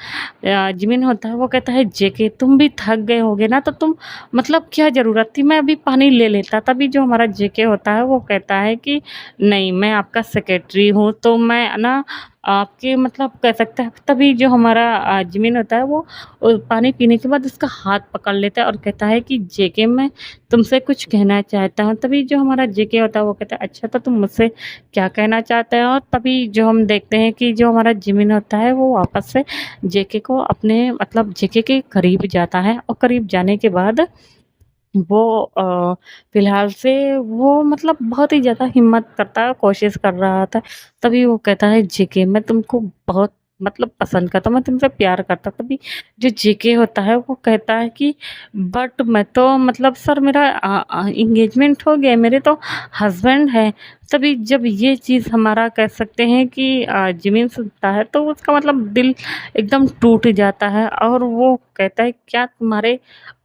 जिमिन होता है वो कहता है जेके तुम भी थक गए होगे ना, तो तुम मतलब क्या ज़रूरत थी, मैं अभी पानी ले लेता। तभी जो हमारा जेके होता है वो कहता है कि नहीं, मैं आपका सेक्रेटरी हूँ, तो मैं ना आपके मतलब कह सकते हैं। तभी जो हमारा जिमिन होता है वो पानी पीने के बाद उसका हाथ पकड़ लेता है और कहता है कि जेके मैं तुमसे कुछ कहना चाहता हूँ। तभी जो हमारा जेके होता है वो कहता है अच्छा, तो तुम मुझसे क्या कहना चाहते हो? तभी जो हम देखते हैं कि जो हमारा जिमिन होता है वो वापस से जेके को अपने मतलब जेके के करीब जाता है और करीब जाने के बाद वो फ़िलहाल से वो मतलब बहुत ही ज़्यादा हिम्मत करता है, कोशिश कर रहा था। तभी वो कहता है जेके मैं तुमको बहुत मतलब पसंद करता हूँ, मैं तुमसे प्यार करता हूँ। तभी जो जेके होता है वो कहता है कि बट मैं तो मतलब सर मेरा एंगेजमेंट हो गया है, मेरे तो हस्बैंड हैं। तभी जब ये चीज़ हमारा कह सकते हैं कि जिमिन सुनता है तो उसका मतलब दिल एकदम टूट जाता है और वो कहता है क्या तुम्हारे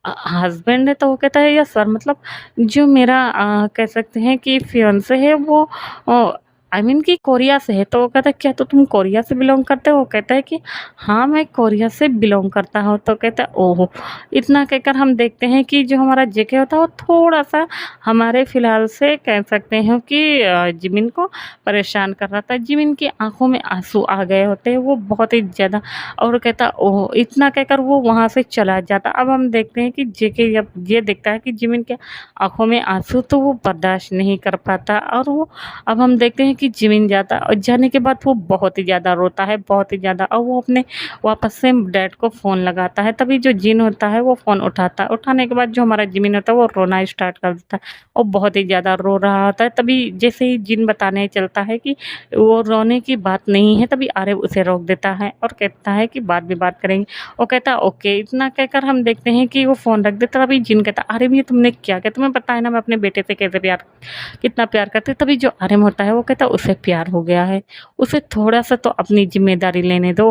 हस्बैंड है? तो वो कहता है यस सर, मतलब जो मेरा कह सकते हैं कि फियांसे है वो आई मीन कि कोरिया से है। तो वो कहता है क्या तो तुम कोरिया से बिलोंग करते हो? वो कहता है कि हाँ, मैं कोरिया से बिलोंग करता हूँ। तो कहता है ओहो! इतना कहकर हम देखते हैं कि जो हमारा जेके होता है वो थोड़ा-सा हमारे फ़िलहाल से कह सकते हैं कि जिमिन को परेशान कर रहा था। जिमिन की आँखों में आँसू आ गए होते हैं, वो बहुत ही ज़्यादा। और कहता ओह! इतना कहकर वो वहाँ से चला जाता। अब हम देखते हैं कि जेके जब ये देखता है कि जिमिन के आँखों में आँसू, तो वो बर्दाश्त नहीं कर पाता और वो अब हम देखते हैं कि जिमिन जाता और जाने के बाद वो बहुत ही ज़्यादा रोता है, बहुत ही ज़्यादा। और वो अपने वापस से डैड को फ़ोन लगाता है। तभी जो जिन होता है वो फ़ोन उठाता है। उठाने के बाद जो हमारा जिमिन होता है वो रोना स्टार्ट कर देता है और बहुत ही ज़्यादा रो रहा होता है। तभी जैसे ही जिन बताने चलता है कि वो रोने की बात नहीं है, तभी आरव उसे रोक देता है और कहता है कि बाद में बात करेंगे। वो कहता है ओके। इतना कहकर हम देखते हैं कि वो फ़ोन रख देता है। तभी जिन कहता है आरव ये तुमने क्या किया? तुम्हें पता है ना मैं अपने बेटे से कैसे कितना प्यार करती हूँ। तभी जो आरव होता है वो कहता है उसे प्यार हो गया है, उसे थोड़ा-सा तो अपनी ज़िम्मेदारी लेने दो।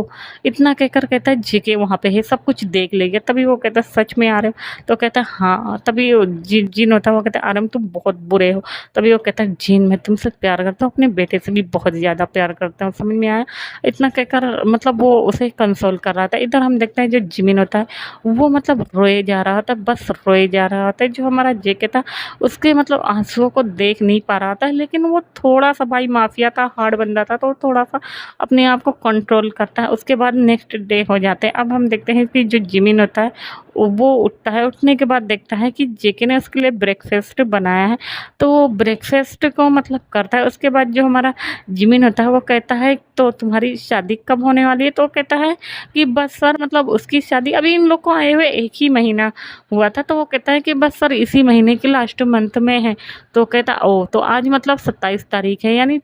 इतना कहकर कहता है जेके वहाँ पे है, सब कुछ देख लेगा। तभी वो कहता है सच में आरव? तो कहता है हाँ। तभी वो जिन होता है वो कहता है आरव तुम बहुत बुरे हो। तभी वो कहता है जिन मैं तुमसे प्यार करता हूँ, अपने बेटे से भी बहुत ज़्यादा प्यार करता हूँ, समझ में आया? इतना कहकर मतलब वो उसे कंसोल कर रहा था। इधर हम देखते हैं जो जिमिन होता है वो मतलब रोए जा रहा होता है, बस रोए जा रहा होता है। जो हमारा जेके था उसके मतलब आँसुओं को देख नहीं पा रहा था, लेकिन वो थोड़ा-सा भाई माफ़िया था, हार्ड बंदा था, तो थोड़ा-सा अपने आप को कंट्रोल करता है। उसके बाद नेक्स्ट डे हो जाते हैं। अब हम देखते हैं कि जो जिमिन होता है वो उठता है, उठने के बाद देखता है कि जेके ने उसके लिए ब्रेकफ़ास्ट बनाया है, तो वो ब्रेकफ़ास्ट को मतलब करता है। उसके बाद जो हमारा जिमिन होता है वो कहता है तो तुम्हारी शादी कब होने वाली है? तो वो कहता है कि बस सर मतलब उसकी शादी अभी इन लोग को आए हुए 1 ही महीना हुआ था। तो वो कहता है कि बस सर इसी महीने के लास्ट मंथ में है। तो कहता ओह! तो आज मतलब 27 तारीख है, यानी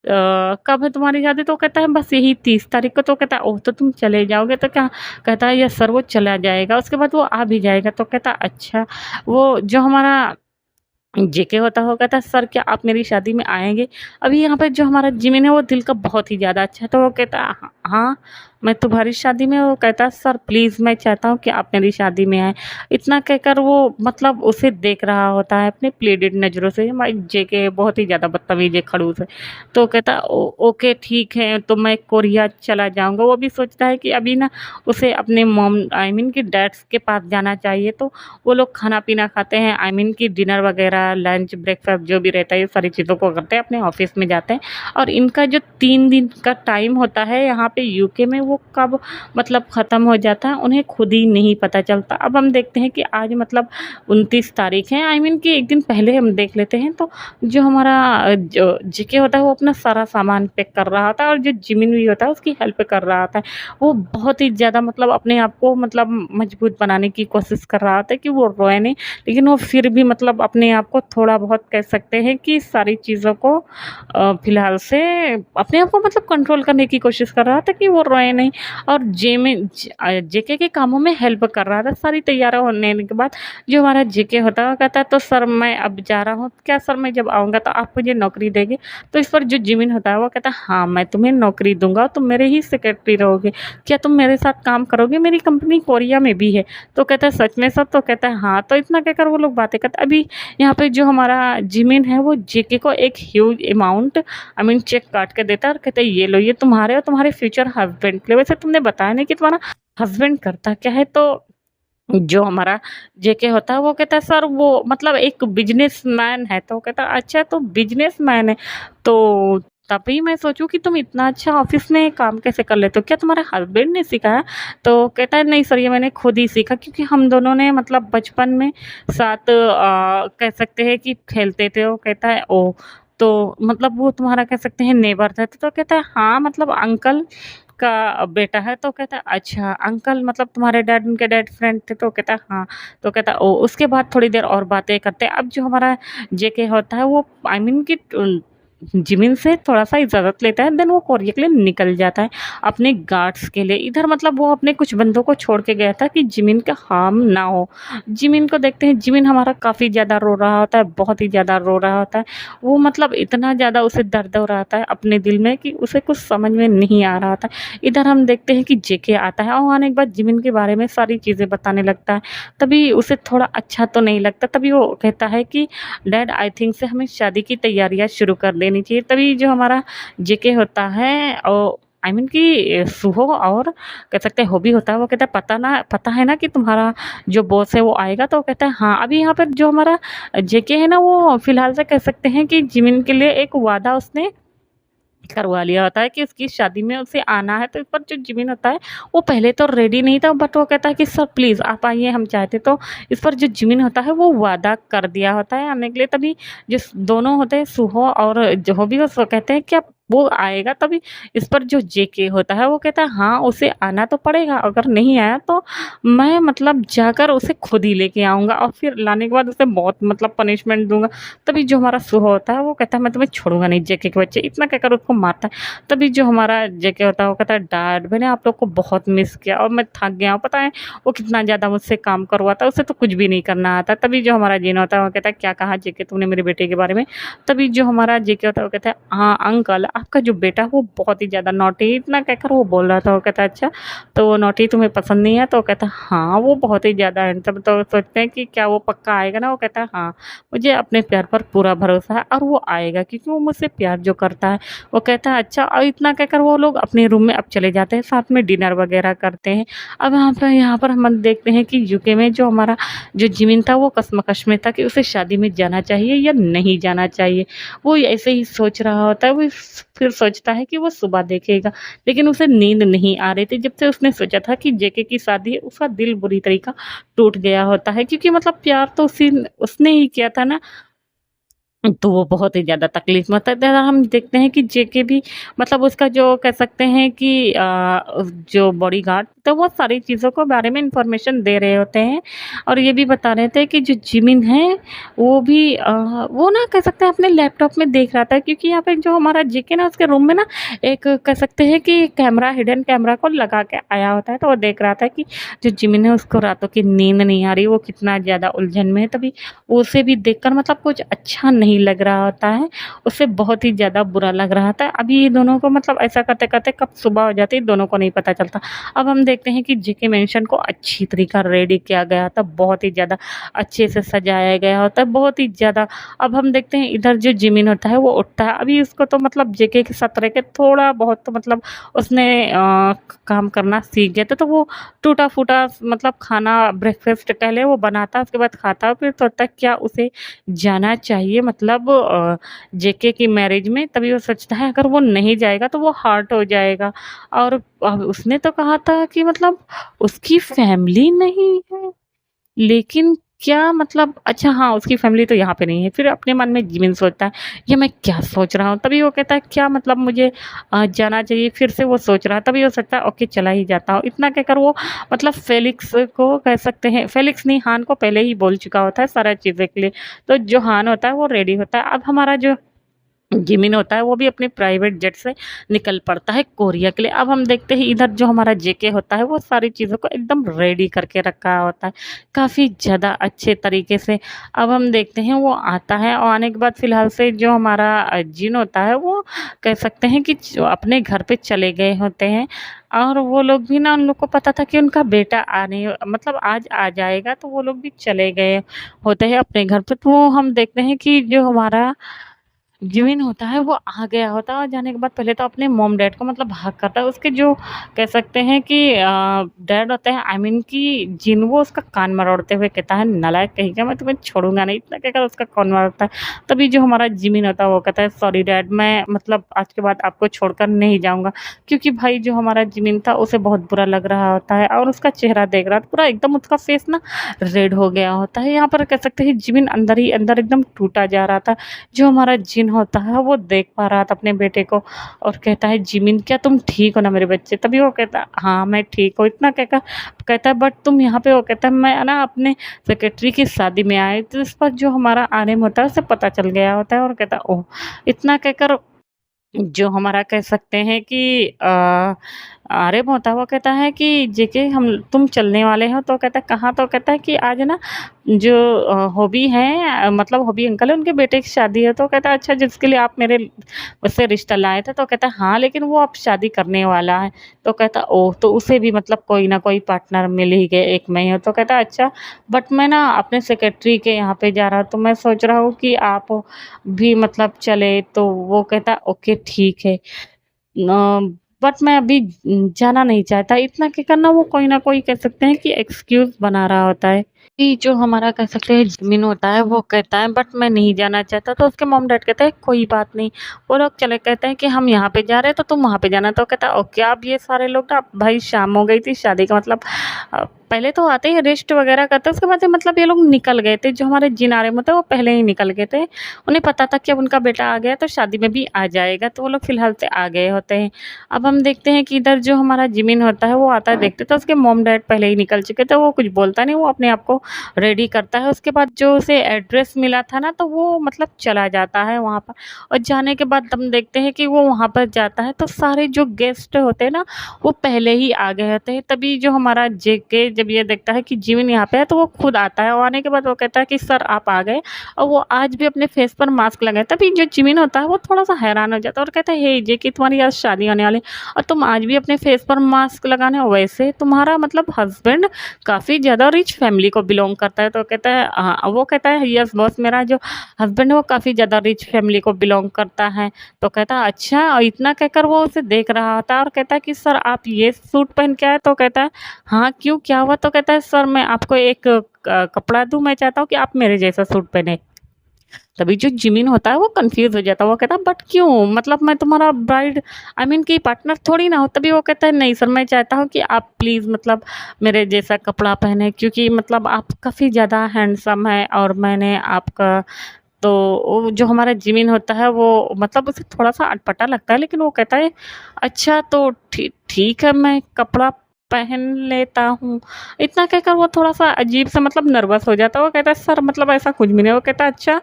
कब है तुम्हारी शादी? तो कहता है बस यही 30 तारीख को। तो कहता है ओह! तो तुम चले जाओगे? तो क्या कहता है यस सर, वो चला जाएगा। उसके बाद वो आ भी जाएगा। तो कहता अच्छा। वो जो हमारा जेके होता है वो कहता है सर क्या आप मेरी शादी में आएँगे? अभी यहाँ पे जो हमारा जिमिन है वो दिल का बहुत ही ज़्यादा अच्छा है। तो वो कहता है हाँ, मैं तुम्हारी शादी में। वो कहता है सर प्लीज़ मैं चाहता हूँ कि आप मेरी शादी में आएँ। इतना कहकर वो मतलब उसे देख रहा होता है अपने प्लेडेड नज़रों से। हमारी जेके बहुत ही ज़्यादा बदतमीज़ है, खड़ूस है। तो कहता है ओके ठीक है, तो मैं कोरिया चला जाऊँगा। वो भी सोचता है कि अभी ना उसे अपने मॉम आई मीन कि डैड्स के पास जाना चाहिए। तो वो लोग खाना-पीना खाते हैं, आई मीन कि डिनर वगैरह, लंच, ब्रेकफ़ास्ट जो भी रहता है, ये सारी चीज़ों को करते हैं, अपने ऑफ़िस में जाते हैं। और इनका जो 3 दिन का टाइम होता है यहाँ पे यूके में, वो कब मतलब ख़त्म हो जाता है उन्हें खुद ही नहीं पता चलता। अब हम देखते हैं कि आज मतलब 29 तारीख है, आई मीन कि एक दिन पहले हम देख लेते हैं तो जो हमारा जो जेके होता है वो अपना सारा सामान पैक कर रहा होता है और जो जिमिन भी होता है उसकी हेल्प कर रहा होता है। वो बहुत ही ज़्यादा मतलब अपने आप को मतलब मजबूत बनाने की कोशिश कर रहा होता है कि वो रोए नहीं, लेकिन वो फिर भी मतलब अपने आप को थोड़ा बहुत कह सकते हैं कि सारी चीज़ों को फ़िलहाल से अपने आप को मतलब कंट्रोल करने की कोशिश कर रहा था कि वो रोए नहीं। और जेके के कामों में हेल्प कर रहा था। सारी तैयारी होने के बाद जो हमारा जेके होता है वो कहता है तो सर मैं अब जा रहा हूँ, क्या सर मैं जब आऊँगा तो आप मुझे नौकरी देंगे? तो इस पर जो जिमिन होता है वो कहता है हाँ, मैं तुम्हें नौकरी दूँगा, तुम मेरे ही सेक्रेटरी रहोगे। क्या तुम मेरे साथ काम करोगे? मेरी कंपनी कोरिया में भी है। तो कहता है सच में सर? तो कहता है हाँ। तो इतना कहकर वो लोग बातें करते अभी यहाँ पे जो हमारा जिमिन है वो जेके को एक huge amount I mean cheque काट के देता है और कहता है ये लो, ये तुम्हारे और तुम्हारे फ्यूचर हस्बैंड के लिए। वैसे तुमने बताया नहीं कि तुम्हारा हस्बैंड करता क्या है? तो जो हमारा जेके होता है वो कहता है सर वो मतलब एक बिजनेसमैन है। तो कहता है अच्छा तो बिजनेसमैन है, तो तभी मैं सोचूं कि तुम इतना अच्छा ऑफिस में काम कैसे कर लेते हो, क्या तुम्हारे हस्बैंड ने सिखाया? तो कहता है नहीं सर, ये मैंने खुद ही सीखा, क्योंकि हम दोनों ने मतलब बचपन में साथ कह सकते हैं कि खेलते थे। वो कहता है ओ, तो मतलब वो तुम्हारा कह सकते हैं नेबर था? तो कहता है हाँ, मतलब अंकल का बेटा है। तो कहता है अच्छा अंकल मतलब तुम्हारे डैड उनके डैड फ्रेंड थे? तो कहता है हाँ। तो कहता है ओ। उसके बाद थोड़ी देर और बातें करते हैं। अब जो हमारा जेके होता है वो आई मीन कि जिमिन से थोड़ा-सा इजाज़त लेता है, देन वो कोरिया के लिए निकल जाता है अपने गार्ड्स के लिए। इधर मतलब वो अपने कुछ बंदों को छोड़ के गया था कि जिमिन का हार्म ना हो। जिमिन को देखते हैं, जिमिन हमारा काफ़ी ज़्यादा रो रहा होता है, बहुत ही ज़्यादा रो रहा होता है। वो मतलब इतना ज़्यादा उसे दर्द हो रहा था अपने दिल में कि उसे कुछ समझ में नहीं आ रहा था। इधर हम देखते हैं कि जेके आता है और आने के बाद जिमिन के बारे में सारी चीज़ें बताने लगता है। तभी उसे थोड़ा अच्छा तो नहीं लगता, तभी वो कहता है कि डैड आई थिंक से हमें शादी की तैयारियां शुरू कर देनी चाहिए। तभी जो हमारा जेके होता है और आई मीन कि सुहो और कह सकते हैं हॉबी होता है, वो कहता है पता है ना कि तुम्हारा जो बॉस है वो आएगा? तो वो कहता है हाँ। अभी यहाँ पर जो हमारा जेके है ना वो फिलहाल से कह सकते हैं कि जिमिन के लिए एक वादा उसने करवा लिया होता है कि उसकी शादी में उसे आना है। तो इस पर जो जिमिन होता है वो पहले तो रेडी नहीं था, बट वो कहता है कि सर प्लीज़ आप आइए, हम चाहते। तो इस पर जो जिमिन होता है वो वादा कर दिया होता है आने के लिए। तभी जो दोनों होते हैं सुहो और जोहबी वो कहते हैं कि अब वो आएगा। तभी इस पर जो जेके होता है वो कहता है हाँ, उसे आना तो पड़ेगा, अगर नहीं आया तो मैं मतलब जाकर उसे खुद ही लेके आऊँगा और फिर लाने के बाद उसे बहुत मतलब पनिशमेंट दूँगा। तभी जो हमारा सुहो होता है वो कहता है मैं तुम्हें छोड़ूँगा नहीं जेके के बच्चे, इतना कहकर उसको मारता है। तभी जो हमारा जेके होता है वो कहता है डैड मैंने आप लोग को बहुत मिस किया और मैं थक गया हूँ, पता है वो कितना ज़्यादा मुझसे काम करवाता है, उसे तो कुछ भी नहीं करना आता। तभी जो हमारा जीना होता है वो कहता है क्या कहा जेके तुमने मेरे बेटे के बारे में? तभी जो हमारा जेके होता है वो कहता है हाँ अंकल, आपका जो बेटा है वो बहुत ही ज़्यादा नॉटी, इतना कहकर वो बोल रहा था। वो कहता है अच्छा तो वो नॉटी तुम्हें पसंद नहीं है? तो वो कहता है हाँ, वो बहुत ही ज़्यादा हैंडसम। तो सोचते हैं कि क्या वो पक्का आएगा ना? वो कहता है हाँ, मुझे अपने प्यार पर पूरा भरोसा है और वो आएगा क्योंकि वो मुझसे प्यार जो करता है। वो कहता है अच्छा, और इतना कहकर वो लोग अपने रूम में अब चले जाते हैं, साथ में डिनर वगैरह करते हैं। अब यहाँ पर हम देखते हैं कि यूके में जो हमारा जो जिमिन था वो कशमकश में था कि उसे शादी में जाना चाहिए या नहीं जाना चाहिए। वो ऐसे ही सोच रहा होता है, वो फिर सोचता है कि वो सुबह देखेगा, लेकिन उसे नींद नहीं आ रही थी। जब से उसने सोचा था कि जेके की शादी है, उसका दिल बुरी तरीका टूट गया होता है, क्योंकि मतलब प्यार तो उसने ही किया था ना। तो वो बहुत ही ज़्यादा तकलीफ़ में होता है। इधर हम देखते हैं कि जेके भी मतलब उसका जो कह सकते हैं कि जो बॉडीगार्ड तो वो सारी चीज़ों को बारे में इन्फॉर्मेशन दे रहे होते हैं और ये भी बता रहे थे कि जो जिमिन है वो भी वो ना कह सकते हैं अपने लैपटॉप में देख रहा था, क्योंकि यहाँ पे जो हमारा जेके ना उसके रूम में ना एक कह सकते हैं कि कैमरा हिडन कैमरा को लगा के आया होता है। तो वो देख रहा था कि जो जिमिन है उसको रातों की नींद नहीं आ रही, वो कितना ज़्यादा उलझन में है। तभी उसे भी देखकर मतलब कुछ अच्छा नहीं लग रहा होता है, उसे बहुत ही ज़्यादा बुरा लग रहा था। अभी ये दोनों को मतलब ऐसा करते-करते कब सुबह हो जाती है दोनों को नहीं पता चलता। अब हम देखते हैं कि जेके मैंशन को अच्छी तरीका रेडी किया गया था, बहुत ही ज़्यादा अच्छे से सजाया गया होता है, बहुत ही ज़्यादा। अब हम देखते हैं इधर जो जिमिन होता है वो उठता है। अभी उसको तो मतलब जेके के साथ रह के थोड़ा बहुत तो मतलब उसने काम करना सीख गया था, तो वो टूटा-फूटा मतलब खाना ब्रेकफ़ास्ट पहले वो बनाता, उसके बाद खाता, फिर सोचता क्या उसे जाना चाहिए मतलब मतलब जेके की मैरिज में, तभी वो सोचता है अगर वो नहीं जाएगा तो वो हर्ट हो जाएगा। और अब उसने तो कहा था कि मतलब उसकी फैमिली नहीं है, लेकिन क्या मतलब अच्छा हाँ, उसकी फैमिली तो यहाँ पे नहीं है। फिर अपने मन में जिमिन सोचता है, ये मैं क्या सोच रहा हूँ? तभी वो कहता है क्या मतलब मुझे जाना चाहिए। फिर से वो सोच रहा है, तभी वो सोचता है ओके चला ही जाता हूँ। इतना कहकर वो मतलब फेलिक्स को कह सकते हैं, फेलिक्स नहीं, हान को पहले ही बोल चुका होता है सारा चीज़ें के लिए। तो जो हान होता है वो रेडी होता है। अब हमारा जो जिमिन होता है वो भी अपने प्राइवेट जेट से निकल पड़ता है कोरिया के लिए। अब हम देखते हैं इधर जो हमारा जेके होता है वो सारी चीज़ों को एकदम रेडी करके रखा होता है, काफ़ी ज़्यादा अच्छे तरीके से। अब हम देखते हैं वो आता है और आने के बाद फ़िलहाल से जो हमारा जिन होता है वो कह सकते हैं कि जो अपने घर पे चले गए होते हैं। और वो लोग भी ना, उन लोग को पता था कि उनका बेटा आने मतलब आज आ जाएगा, तो वो लोग भी चले गए होते हैं अपने घर पे। तो हम देखते हैं कि जो हमारा जिमिन होता है वो आ गया होता है और जाने के बाद पहले तो अपने मॉम डैड को मतलब हग करता है। उसके जो कह सकते हैं कि डैड होते हैं, आई मीन कि जिन, वो उसका कान मरोड़ते हुए कहता है नालायक कहीं का, मैं तुम्हें छोड़ूंगा नहीं, इतना कहकर उसका कान मरोड़ता है। तभी जो हमारा जिमिन होता है वो कहता है सॉरी डैड, मैं मतलब आज के बाद आपको छोड़कर नहीं जाऊंगा। क्योंकि भाई जो हमारा जिमिन था उसे बहुत बुरा लग रहा होता है और उसका चेहरा देख रहा था पूरा एकदम, उसका फेस ना रेड हो गया होता है। यहाँ पर कह सकते हैं जिमिन अंदर ही अंदर एकदम टूटा जा रहा था। जो हमारा जिन होता है वो देख पा रहा था अपने बेटे को और कहता है जिमिन क्या तुम ठीक हो ना मेरे बच्चे? तभी वो कहता है हाँ मैं ठीक हूँ। इतना कहकर कहता है बट तुम यहाँ पे, वो कहता है मैं ना अपने सेक्रेटरी की शादी में आए। तो इस पर जो हमारा आर्यन होता है उसे पता चल गया होता है और कहता है ओह। इतना कहकर जो हमारा कह सकते हैं कि आर्यन होता है वो कहता है कि जेके हम तुम चलने वाले हो? तो कहता है कहाँ? तो कहता है कि आज ना जो हॉबी है मतलब हॉबी अंकल है उनके बेटे की शादी है। तो कहता है अच्छा जिसके लिए आप मेरे उससे रिश्ता लाए थे? तो कहता है हाँ लेकिन वो अब शादी करने वाला है। तो कहता है ओह, तो उसे भी मतलब कोई ना कोई पार्टनर मिल ही गए, एक मैं ही हूँ। तो कहता है अच्छा बट मैं ना अपने सेक्रेटरी के यहाँ पे जा रहा हूँ, तो मैं सोच रहा हूँ कि आप भी मतलब चले। तो वो कहता है ओके ठीक है, बट मैं अभी जाना नहीं चाहता। इतना क्या करना, वो कोई ना कोई कह सकते हैं कि एक्सक्यूज बना रहा होता है कि जो हमारा कह सकते हैं जिमिन होता है वो कहता है बट मैं नहीं जाना चाहता। तो उसके मॉम डैड कहते हैं कोई बात नहीं। वो लोग चले, कहते हैं कि हम यहाँ पे जा रहे हैं तो तुम वहाँ पे जाना। तो कहता है ओके। अब ये सारे लोग ना, भाई शाम हो गई थी, शादी का मतलब पहले तो आते ही रेस्ट वगैरह करते, उसके बाद मतलब ये लोग निकल गए थे। जो हमारे जिनारे में थे वो पहले ही निकल गए थे। उन्हें पता था कि अब उनका बेटा आ गया तो शादी में भी आ जाएगा, तो वो लोग फिलहाल से आ गए होते हैं। अब हम देखते हैं कि इधर जो हमारा जिमिन होता है वो आता है, देखते तो उसके मॉम डैड पहले ही निकल चुके थे। वो कुछ बोलता नहीं, वो अपने आप को रेडी करता है। उसके बाद जो उसे एड्रेस मिला था ना, तो वो मतलब चला जाता है वहाँ पर। और जाने के बाद हम देखते हैं कि वो वहाँ पर जाता है तो सारे जो गेस्ट होते हैं ना वो पहले ही आ गए होते हैं। तभी जो हमारा जेके जब ये देखता है कि जिमिन यहाँ पे है तो वो खुद आता है और आने के बाद वो कहता है कि सर आप आ गए। और वो आज भी अपने फेस पर मास्क लगाए। तभी जो जिमिन होता है वो थोड़ा सा हैरान हो जाता है और कहता है हे जेके, तुम्हारी आज शादी होने वाली और तुम आज भी अपने फेस पर मास्क लगाने हो? वैसे तुम्हारा मतलब हस्बैंड काफ़ी ज़्यादा रिच फैमिली को बिलोंग करता है। तो कहता है हाँ, वो कहता है यस बॉस, मेरा जो हस्बैंड है वो काफ़ी ज़्यादा रिच फैमिली को बिलोंग करता है। तो कहता है अच्छा, और इतना कहकर वो उसे देख रहा होता है और कहता है कि सर आप ये सूट पहन के आए? तो कहता है हाँ क्यों, क्या हुआ? तो कहता है सर मैं आपको एक कपड़ा दूँ, मैं चाहता हूँ कि आप मेरे जैसा सूट पहने। तभी जो जिमिन होता है वो कंफ्यूज हो जाता है, वो कहता है बट क्यों, मतलब मैं तुम्हारा ब्राइड आई मीन की पार्टनर थोड़ी ना हो। तभी वो कहता है नहीं सर, मैं चाहता हूँ कि आप प्लीज़ मतलब मेरे जैसा कपड़ा पहने, क्योंकि मतलब आप काफ़ी ज़्यादा हैंडसम है और मैंने आपका। तो वो जो हमारा जिमिन होता है वो मतलब उसे थोड़ा सा अटपटा लगता है, लेकिन वो कहता है अच्छा तो ठीक है, मैं कपड़ा पहन लेता हूँ। इतना कहकर वो थोड़ा सा अजीब सा मतलब नर्वस हो जाता है। वो कहता है सर मतलब ऐसा कुछ भी नहीं। वो कहता है अच्छा।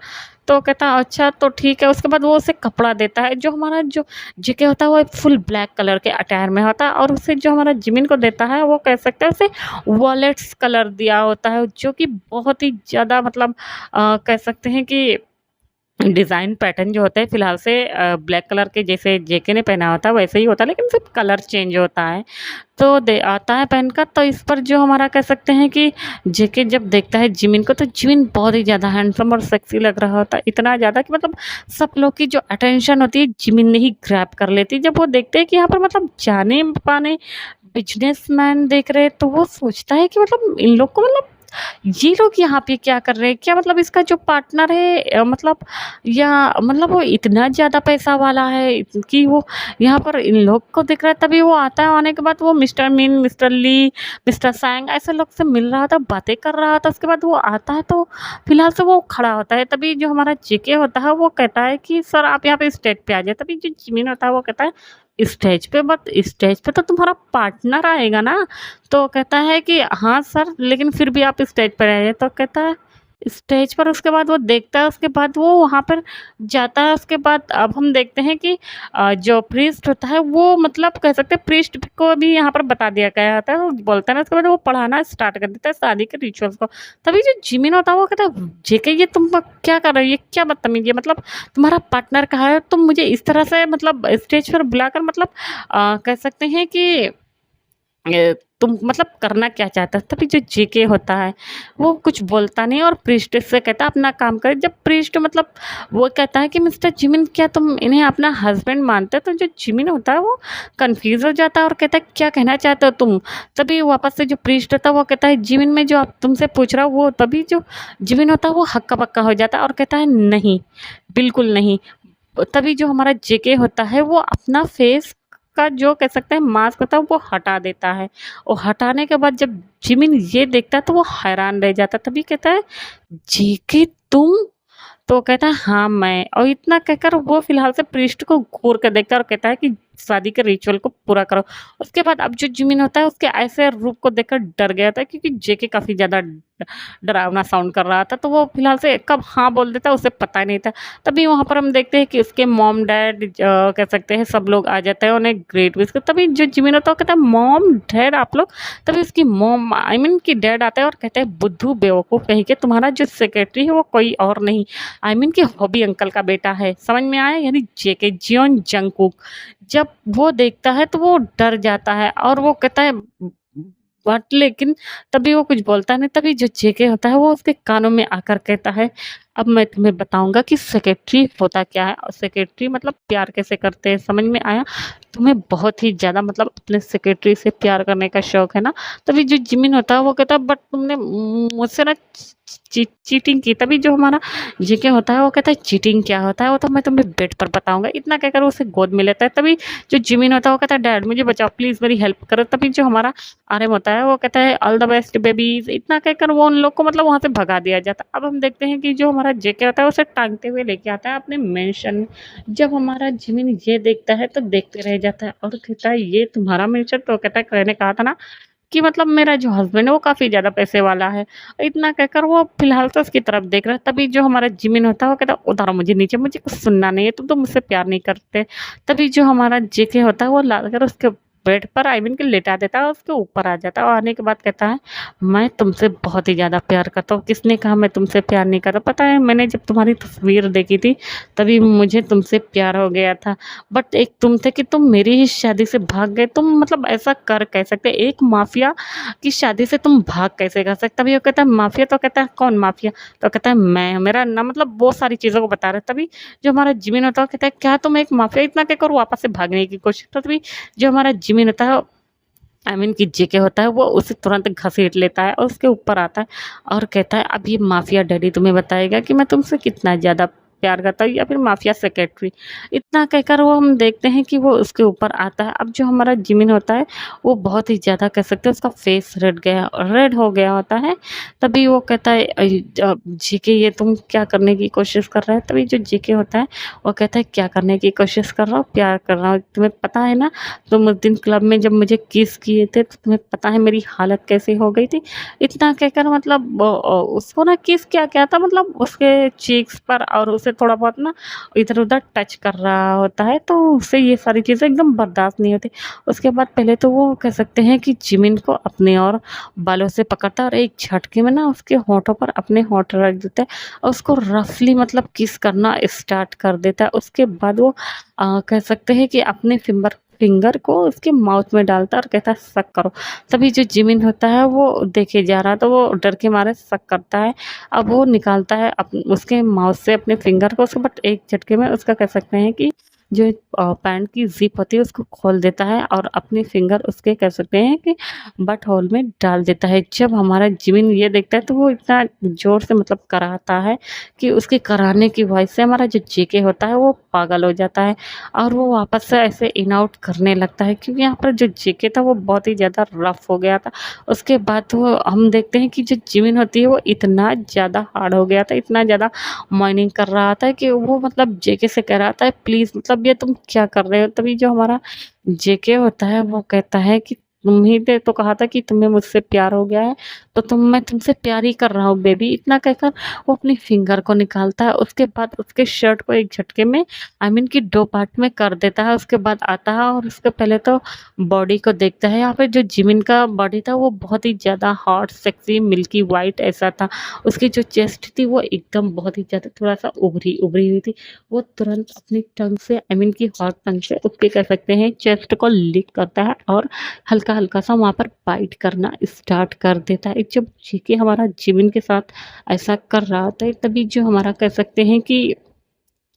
तो कहता है अच्छा तो ठीक है। उसके बाद वो उसे कपड़ा देता है। जो हमारा जो जेके होता है वो फुल ब्लैक कलर के अटायर में होता है और उसे जो हमारा जिमिन को देता है वो कह सकते हैं उसे वॉलेट्स कलर दिया होता है, जो कि बहुत ही ज़्यादा मतलब कह सकते हैं कि डिज़ाइन पैटर्न जो होता है फ़िलहाल से ब्लैक कलर के जैसे जेके ने पहना होता है वैसे ही होता है, लेकिन सिर्फ कलर चेंज होता है। तो दे आता है पहनकर। तो इस पर जो हमारा कह सकते हैं कि जेके जब देखता है जिमिन को, तो जिमिन बहुत ही ज़्यादा हैंडसम और सेक्सी लग रहा होता है। इतना ज़्यादा कि मतलब सब लोग की जो अटेंशन होती है जिमिन ने ही ग्रैब कर लेती है। जब वो देखते हैं कि यहाँ पर मतलब जाने-माने बिज़नेसमैन देख रहे हैं, तो वो सोचता है कि मतलब इन लोग को मतलब ये लोग यहाँ पे क्या कर रहे हैं? क्या मतलब इसका जो पार्टनर है मतलब या मतलब वो इतना ज़्यादा पैसा वाला है कि वो यहाँ पर इन लोग को दिख रहा है, तभी वो आता है। आने के बाद वो मिस्टर मीन, मिस्टर ली, मिस्टर सैंग ऐसे लोग से मिल रहा था, बातें कर रहा था। उसके बाद वो आता है तो फिलहाल से वो खड़ा होता है। तभी जो हमारा जेके होता है वो कहता है कि सर आप यहाँ पे स्टेज पे आ जाए। तभी जो जिमिन होता है वो कहता है स्टेज पे, बट स्टेज पे तो तुम्हारा पार्टनर आएगा ना। तो कहता है कि हाँ सर, लेकिन फिर भी आप स्टेज पर आइए। तो कहता है स्टेज पर। उसके बाद वो देखता है, उसके बाद वो वहाँ पर जाता है। उसके बाद अब हम देखते हैं कि जो प्रीस्ट होता है वो मतलब कह सकते हैं प्रीस्ट को भी यहाँ पर बता दिया गया होता है। वो बोलता है ना, उसके बाद वो पढ़ाना स्टार्ट कर देता है शादी के रिचुअल्स को। तभी जो जिमिन होता है वो कहता है जेके ये तुम क्या कर रहे हो, ये क्या बदतमीजी है, मतलब तुम्हारा पार्टनर कहाँ है, तुम मुझे इस तरह से मतलब स्टेज पर बुलाकर मतलब कह सकते हैं कि तुम मतलब करना क्या चाहता है। तभी जो जेके होता है वो कुछ बोलता नहीं और प्रीस्ट से कहता है अपना काम करे। जब प्रीस्ट मतलब वो कहता है कि मिस्टर जिमिन क्या तुम इन्हें अपना हस्बैंड मानते हो, तो जो जिमिन होता है वो कंफ्यूज हो जाता है और कहता है क्या कहना चाहते हो तुम। तभी वापस से जो प्रीस्ट होता है वो कहता है जिमिन में जो आप तुमसे पूछ रहा हूँ वो। तभी जो जिमिन होता है वो हक्का बक्का हो जाता है और कहता है नहीं, बिल्कुल नहीं। तभी जो हमारा जेके होता है वो अपना फेस का जो कह सकते हैं मास्क होता है वो हटा देता है। और हटाने के बाद जब जिमिन ये देखता है तो वो हैरान रह जाता है। तभी कहता है जेके तुम। तो कहता है हाँ मैं। और इतना कहकर वो फिलहाल से प्रीस्ट को घूर कर देखता है और कहता है कि शादी के रिचुअल को पूरा करो। उसके बाद अब जो जिमिन होता है उसके ऐसे रूप को देखकर डर गया था, क्योंकि जेके काफी ज्यादा डरावना साउंड कर रहा था। तो वो फिलहाल से कब हाँ बोल देता उसे पता ही नहीं था। तभी वहां पर हम देखते हैं कि उसके मॉम डैड कह सकते हैं सब लोग आ जाते हैं उन्हें ग्रेट विश। तभी जो जिमिन होता है वो कहता है मॉम डैड आप लोग। तभी उसकी मॉम आई मीन की डैड आता है और कहते हैं बुद्धू बेवकूफ कहीं के, तुम्हारा जो सेक्रेटरी है वो कोई और नहीं, आई मीन कि हॉबी अंकल का बेटा है, समझ में आया, यानी जेके जियोन जंगकुक। जब वो देखता है तो वो डर जाता है और वो कहता है बट लेकिन तभी वो कुछ बोलता नहीं। तभी जो जेके होता है वो उसके कानों में आकर कहता है अब मैं तुम्हें बताऊंगा कि सेक्रेटरी होता क्या है और सेक्रेटरी मतलब प्यार कैसे करते हैं, समझ में आया। तुम्हें बहुत ही ज्यादा मतलब अपने सेक्रेटरी से प्यार करने का शौक है ना। तभी जो जिमिन होता है वो कहता है बट तुमने मुझसे ना चीटिंग की। तभी जो हमारा जेके होता है वो कहता है चीटिंग क्या होता है, वो तो मैं तुम्हें बेड पर बताऊंगा। इतना कहकर वो उसे गोद में लेता है। तभी जो जिमिन होता है वो कहता है डैड मुझे बचाओ प्लीज, मेरी हेल्प करो। तभी जो हमारा आर्यन होता है वो कहता है ऑल द बेस्ट बेबीज। इतना कहकर वो उन लोग को मतलब वहां से भगा दिया जाता है। अब हम देखते हैं कि जो हमारा जेके होता है उसे टांगते हुए लेके आता है अपने मेंशन। जब हमारा जिमिन ये देखता है तो देखते रह जाता है और कहता है ये तुम्हारा मेंशन। तो कहता है मैंने कहा था ना कि मतलब मेरा जो हस्बैंड है वो काफ़ी ज़्यादा पैसे वाला है। इतना कहकर वो फिलहाल तो उसकी तरफ देख रहा है। तभी जो हमारा जिमिन होता है वो कहता है उतारो मुझे नीचे, मुझे कुछ सुनना नहीं है, तुम तो मुझसे प्यार नहीं करते। तभी जो हमारा जेके होता है वो लाकर उसके बेड पर आई मीन के लेटा देता है और उसके ऊपर आ जाता है। और आने के बाद कहता है मैं तुमसे बहुत ही ज़्यादा प्यार करता हूँ। किसने कहा मैं तुमसे प्यार नहीं करता, पता है मैंने जब तुम्हारी तस्वीर देखी थी तभी मुझे तुमसे प्यार हो गया था। बट एक तुम थे कि तुम मेरी ही शादी से भाग गए। तुम मतलब ऐसा कर कह सकते, एक माफिया की शादी से तुम भाग कैसे कर सकते। तभी वो कहता है माफिया। तो कहता है कौन माफिया। तो कहता है मैं, मेरा ना मतलब बहुत सारी चीज़ों को बता रहा है। तभी जो हमारा जिमिन होता है कहता है क्या तुम एक माफिया। इतना कहकर वापस से भागने की कोशिश। तो तभी जो हमारा जिमिन होता है आई मीन कि जेके होता है वो उसे तुरंत घसीट लेता है और उसके ऊपर आता है और कहता है अब ये माफिया डैडी तुम्हें बताएगा कि मैं तुमसे कितना ज़्यादा प्यार करता हूँ, या फिर माफिया सेक्रेटरी। इतना कहकर वो हम देखते हैं कि वो उसके ऊपर आता है। अब जो हमारा जिमिन होता है वो बहुत ही ज़्यादा कह सकते हैं उसका फेस रेड हो गया होता है। तभी वो कहता है जेके ये तुम क्या करने की कोशिश कर रहा है। तभी जो जेके होता है वो कहता है क्या करने की कोशिश कर रहा हूँ, प्यार कर रहा हूँ। तुम्हें पता है ना तुम उस दिन क्लब में जब मुझे किस किए थे तो तुम्हें पता है मेरी हालत कैसी हो गई थी। इतना कहकर मतलब उसको ना किस क्या क्या था मतलब उसके चीक्स पर और उसे थोड़ा बहुत ना इधर उधर टच कर रहा होता है। तो उससे ये सारी चीज़ें एकदम बर्दाश्त नहीं होती। उसके बाद पहले तो वो कह सकते हैं कि जिमिन को अपने और बालों से पकड़ता है और एक झटके में ना उसके होठों पर अपने होठ रख देता है और उसको रफली मतलब किस करना स्टार्ट कर देता है। उसके बाद वो कह सकते हैं कि अपने फिंगर को उसके माउथ में डालता है और कहता है सक करो। तभी जो जिमिन होता है वो देखे जा रहा तो वो डर के मारे सक करता है। अब वो निकालता है उसके माउथ से अपने फिंगर को, उसके बट एक झटके में उसका कह सकते हैं कि जो पैंट की ज़िप होती है उसको खोल देता है और अपनी फिंगर उसके कह सकते हैं कि बट होल में डाल देता है। जब हमारा जिमिन ये देखता है तो वो इतना ज़ोर से मतलब कराता है कि उसके कराने की वजह से हमारा जो जेके होता है वो पागल हो जाता है और वो वापस से ऐसे इन आउट करने लगता है, क्योंकि यहाँ पर जो जेके था वो बहुत ही ज़्यादा रफ़ हो गया था। उसके बाद वो हम देखते हैं कि जो जिमिन होती है वो इतना ज़्यादा हार्ड हो गया था, इतना ज़्यादा माइनिंग कर रहा था कि वो मतलब जेके से कह रहा था प्लीज़ मतलब ये तुम क्या कर रहे हो? तभी जो हमारा जेके होता है वो कहता है कि तुम्ही ने तो कहा था कि तुम्हें मुझसे प्यार हो गया है, तो मैं तुमसे प्यार ही कर रहा हूँ बेबी। इतना कहकर वो अपनी फिंगर को निकालता है। उसके बाद उसके शर्ट को एक झटके में आई मीन कि 2 पार्ट में कर देता है। उसके बाद आता है और उसके पहले तो बॉडी को देखता है। यहाँ पे जो जिमिन का बॉडी था वो बहुत ही ज़्यादा हॉट, सेक्सी, मिल्की व्हाइट ऐसा था। उसकी जो चेस्ट थी वो एकदम बहुत ही ज़्यादा थोड़ा-सा उभरी हुई थी। वो तुरंत अपनी टंग से आई मीन कि हॉट टंग से उसके कह सकते हैं चेस्ट को लिक करता है और हल्का-हल्का सा वहाँ पर बाइट करना स्टार्ट कर देता है। जब जेके हमारा जिमिन के साथ ऐसा कर रहा था तभी जो हमारा कह सकते हैं कि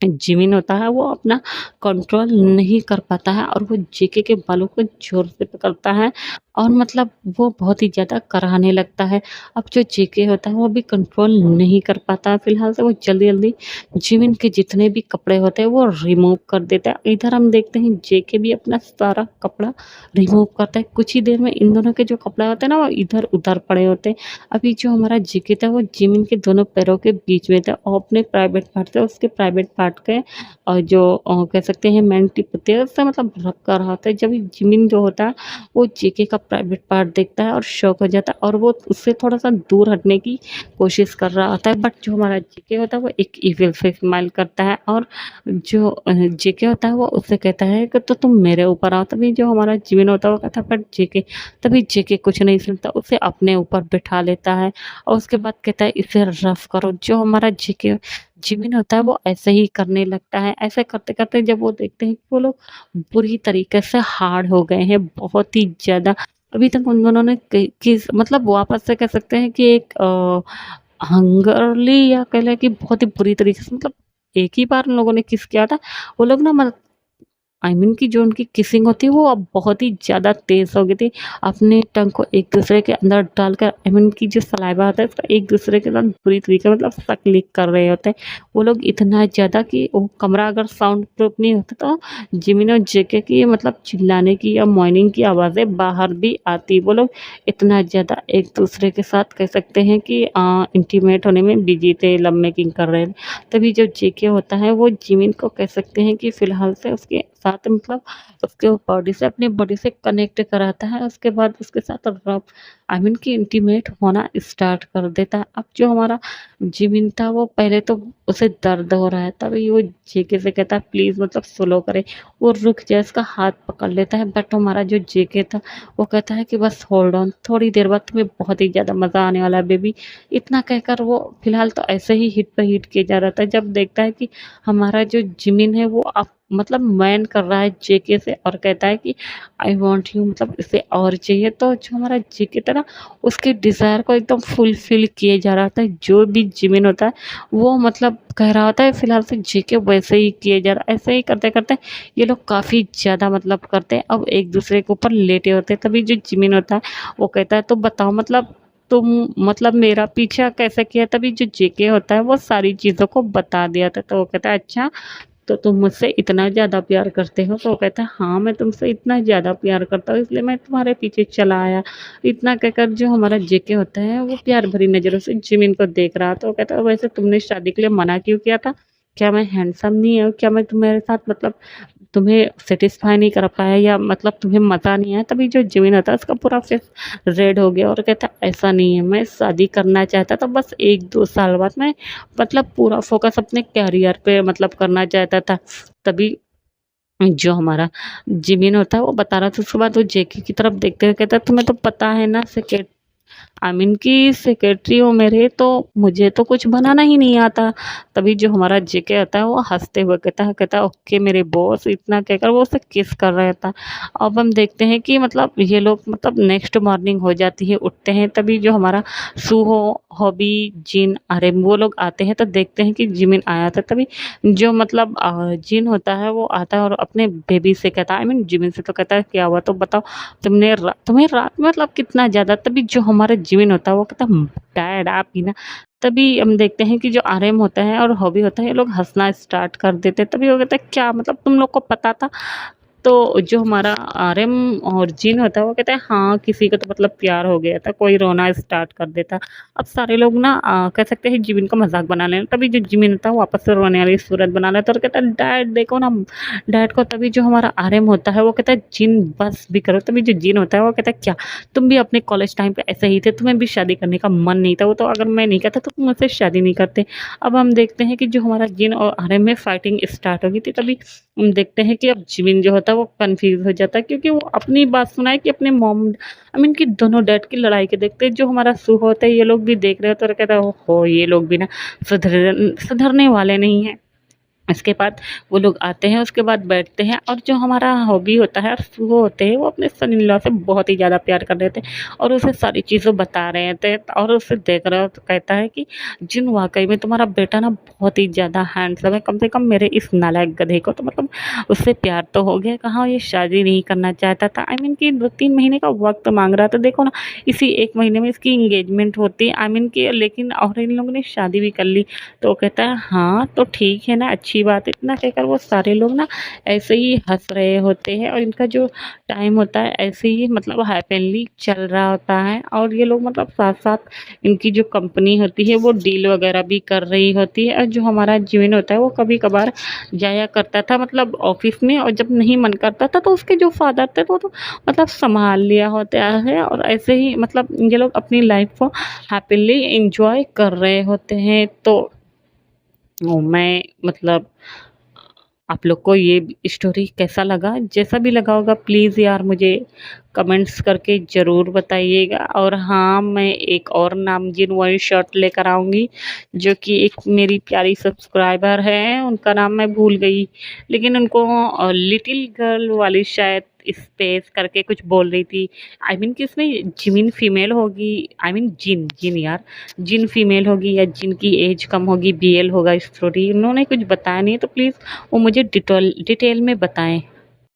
जिमिन होता है वो अपना कंट्रोल नहीं कर पाता है और वो जेके के बालों को ज़ोर से पकड़ता है और मतलब वो बहुत ही ज़्यादा कराहने लगता है। अब जो जेके होता है वो भी कंट्रोल नहीं कर पाता है। फ़िलहाल से वो जल्दी-जल्दी जिमिन के जितने भी कपड़े होते हैं वो रिमूव कर देता है। इधर हम देखते हैं जेके भी अपना सारा कपड़ा रिमूव करता है। कुछ ही देर में इन दोनों के जो कपड़े होते हैं ना वो इधर-उधर पड़े होते हैं। अभी जो हमारा जेके था वो जिमिन के दोनों पैरों के बीच में था और अपने प्राइवेट पार्ट से उसके प्राइवेट पार्ट के और जो कह सकते हैं मेन टिप होती है उससे मतलब रब कर रहा था। जब जिमिन जो होता है वो जेके का प्राइवेट पार्ट देखता है और शॉक हो जाता है और वो उससे थोड़ा-सा दूर हटने की कोशिश कर रहा होता है। बट जो हमारा जेके होता है वो एक इविल से स्माइल करता है और जो जेके होता है वो उससे कहता है कि तो तुम मेरे ऊपर आओ। तभी जो हमारा जिमिन होता है वो कहता है बट जेके, तभी जेके कुछ नहीं सुनता, उसे अपने ऊपर बिठा लेता है और उसके बाद कहता है इसे रफ़ करो। जो हमारा जेके जिमिन होता है वो ऐसे ही करने लगता है। ऐसे करते-करते जब वो देखते हैं कि वो लोग बुरी तरीके से हार्ड हो गए हैं, बहुत ही ज़्यादा। अभी तक उन दोनों ने किस मतलब वापस से कह सकते हैं कि एक हंगरली या कह लें कि बहुत ही बुरी तरीके से मतलब एक ही बार उन लोगों ने किस किया था। वो लोग ना आई मीन कि जो उनकी किसिंग होती है वो अब बहुत ही ज़्यादा तेज़ हो गई थी। अपने टंग को एक-दूसरे के अंदर डालकर आई मीन कि जो सलाइवा होता है उसका एक-दूसरे के साथ बुरी तरीके मतलब सक लिक कर रहे होते हैं। वो लोग इतना ज़्यादा कि वो कमरा अगर साउंड प्रूफ नहीं होता तो जिमिन और जेके की मतलब चिल्लाने की या मोर्निंग की आवाज़ें बाहर भी आती। वो लोग इतना ज़्यादा एक-दूसरे के साथ कह सकते हैं कि इंटीमेट होने में बिज़ी थे, लव मेकिंग कर रहे थे। तभी जो जेके होता है वो जिमिन को कह सकते हैं कि फ़िलहाल से उसके साथ मतलब उसके बॉडी से अपनी बॉडी से कनेक्ट कराता है। उसके बाद उसके साथ रब आई मीन कि इंटीमेट होना स्टार्ट कर देता है। अब जो हमारा जिमिन था वो पहले तो उसे दर्द हो रहा है, तभी वो जेके से कहता है प्लीज़ मतलब स्लो करे। वो रुक जाए, उसका हाथ पकड़ लेता है बट हमारा जो जेके था वो कहता है कि बस होल्ड ऑन, थोड़ी देर बाद तुम्हें बहुत ही ज़्यादा मज़ा आने वाला है बेबी। इतना कहकर वो फ़िलहाल तो ऐसे ही हिट पे हिट किए जा रहा था। जब देखता है कि हमारा जो जिमिन है वो अब मतलब मैन कर रहा है जेके से और कहता है कि आई वांट यू मतलब इसे और चाहिए। तो जो हमारा जेके था ना उसके डिज़ायर को एकदम फुलफ़िल किए जा रहा था। जो भी जिमिन होता है वो मतलब कह रहा होता है फ़िलहाल से जेके वैसे ही किए जा रहा है। ऐसे ही करते-करते ये लोग काफ़ी ज़्यादा मतलब करते हैं। अब एक-दूसरे के ऊपर लेटे होते हैं। तभी जो जिमिन होता है वो कहता है तो बताओ मतलब तुम मतलब मेरा पीछा कैसे किया? तभी जो जेके होता है वो सारी चीज़ों को बता दिया था। तो वो कहता है अच्छा, तो तुम मुझसे इतना ज़्यादा प्यार करते हो? तो वो कहता है हाँ, मैं तुमसे इतना ज़्यादा प्यार करता हूँ इसलिए मैं तुम्हारे पीछे चला आया। इतना कहकर जो हमारा जेके होता है वो प्यार भरी नज़रों से जिमिन को देख रहा था। तो वो कहता है वैसे तुमने शादी के लिए मना क्यों किया था? क्या मैं हैंडसम नहीं हूँ? क्या मैं तुम्हारे साथ मतलब तुम्हें सैटिस्फाई नहीं कर पाया या मतलब तुम्हें मज़ा नहीं आया? तभी जो जिमिन होता है उसका पूरा फेस रेड हो गया और कहता है ऐसा नहीं है, मैं शादी करना चाहता था बस 1-2 साल बाद मैं मतलब पूरा फ़ोकस अपने करियर पे मतलब करना चाहता था। तभी जो हमारा जिमिन होता है वो बता रहा था। उसके बाद वो जेके की तरफ देखते हुए कहता है तुम्हें तो पता है ना आई मीन कि सेक्रेटरी हो मेरे, तो मुझे तो कुछ बनाना ही नहीं आता। तभी जो हमारा जेके आता है वो हँसते हुए कहता है ओके मेरे बॉस, इतना कहकर वो उसे किस कर रहा था। अब हम देखते हैं कि मतलब ये लोग मतलब नेक्स्ट मॉर्निंग हो जाती है, उठते हैं, तभी जो हमारा सूहो, हॉबी, जिन, आर्यन वो लोग आते हैं तो देखते हैं कि जिमिन आया था। तभी जो मतलब जिन होता है वो आता है और अपने बेबी से कहता है, आई मीन जिमिन से तो कहता है क्या हुआ तो बताओ, तुम्हें रात में मतलब कितना ज़्यादा। तभी जो हमारा जीवन होता है वो कहता है डैड आप ही ना। तभी हम देखते हैं कि जो आर्यन होता है और हॉबी होता है ये लोग हँसना स्टार्ट कर देते हैं। तभी वो कहता है क्या मतलब तुम लोग को पता था? तो जो हमारा आर्यन और जिन होता है वो कहता है हाँ, किसी को तो मतलब प्यार हो गया था, कोई रोना स्टार्ट कर देता। अब सारे लोग ना कह सकते हैं जिमिन का मज़ाक बना लें, तभी जो जिमिन होता है वो वापस से रोने वाली सूरत बना लेता है और कहता है डैड देखो ना डैड को। तभी जो हमारा आर्यन होता है वो कहता है जिन बस भी करो। तभी जो जिन होता है वो कहता है क्या तुम भी अपने कॉलेज टाइम पे ऐसे ही थे, तुम्हें भी शादी करने का मन नहीं था? वो तो अगर मैं नहीं कहता तो तुम मुझसे शादी नहीं करते। अब हम देखते हैं कि जो हमारा जिन और आर्यन में फाइटिंग स्टार्ट हो गई थी। तभी हम देखते हैं कि अब जिमिन जो होता है वो कन्फ्यूज़ हो जाता है, क्योंकि वो अपनी बात सुनाए कि अपने मॉम आई मीन कि दोनों डैड की लड़ाई के देखते हैं। जो हमारा सू होता है ये लोग भी देख रहे होते हैं और कहता है ओहो ये लोग भी ना सुधरने वाले नहीं हैं। इसके बाद वो लोग आते हैं, उसके बाद बैठते हैं और जो हमारा हॉबी होता है और वो होते हैं वो अपने सन इन लॉ से बहुत ही ज़्यादा प्यार कर रहे थे और उसे सारी चीज़ें बता रहे थे और उसे देख रहा तो कहता है कि जिन वाकई में तुम्हारा बेटा ना बहुत ही ज़्यादा हैंडसम है, कम से कम मेरे इस नालायक गधे को तो मतलब उससे प्यार तो हो गया, कहाँ ये शादी नहीं करना चाहता था। आई मीन कि 2-3 महीने का वक्त मांग रहा था, देखो ना इसी 1 महीने में इसकी इंगेजमेंट होती। आई मीन कि लेकिन और इन लोगों ने शादी भी कर ली। तो कहता है हाँ तो ठीक है ना, अच्छी बात है। इतना कहकर वो सारे लोग ना ऐसे ही हंस रहे होते हैं और इनका जो टाइम होता है ऐसे ही मतलब हैप्पीली चल रहा होता है और ये लोग मतलब साथ साथ इनकी जो कंपनी होती है वो डील वगैरह भी कर रही होती है। और जो हमारा जीवन होता है वो कभी कभार जाया करता था मतलब ऑफिस में, और जब नहीं मन करता था तो उसके जो फादर थे तो मतलब संभाल लिया होता है और ऐसे ही मतलब ये लोग अपनी लाइफ को हैप्पीली एंजॉय कर रहे होते हैं। तो मैं मतलब आप लोग को ये स्टोरी कैसा लगा? जैसा भी लगा होगा प्लीज़ यार मुझे कमेंट्स करके ज़रूर बताइएगा। और हाँ, मैं एक और नामज़ीन वन शॉट लेकर आऊँगी, जो कि एक मेरी प्यारी सब्सक्राइबर है, उनका नाम मैं भूल गई, लेकिन उनको लिटिल गर्ल वाली शायद स्पेस करके कुछ बोल रही थी। आई मीन कि इसमें जिमिन फीमेल होगी, आई मीन जिन जिन यार, जिन फीमेल होगी या जिनकी एज कम होगी, बीएल होगा स्टोरी। उन्होंने कुछ बताया नहीं है, तो प्लीज़ वो मुझे डिटेल में बताएँ।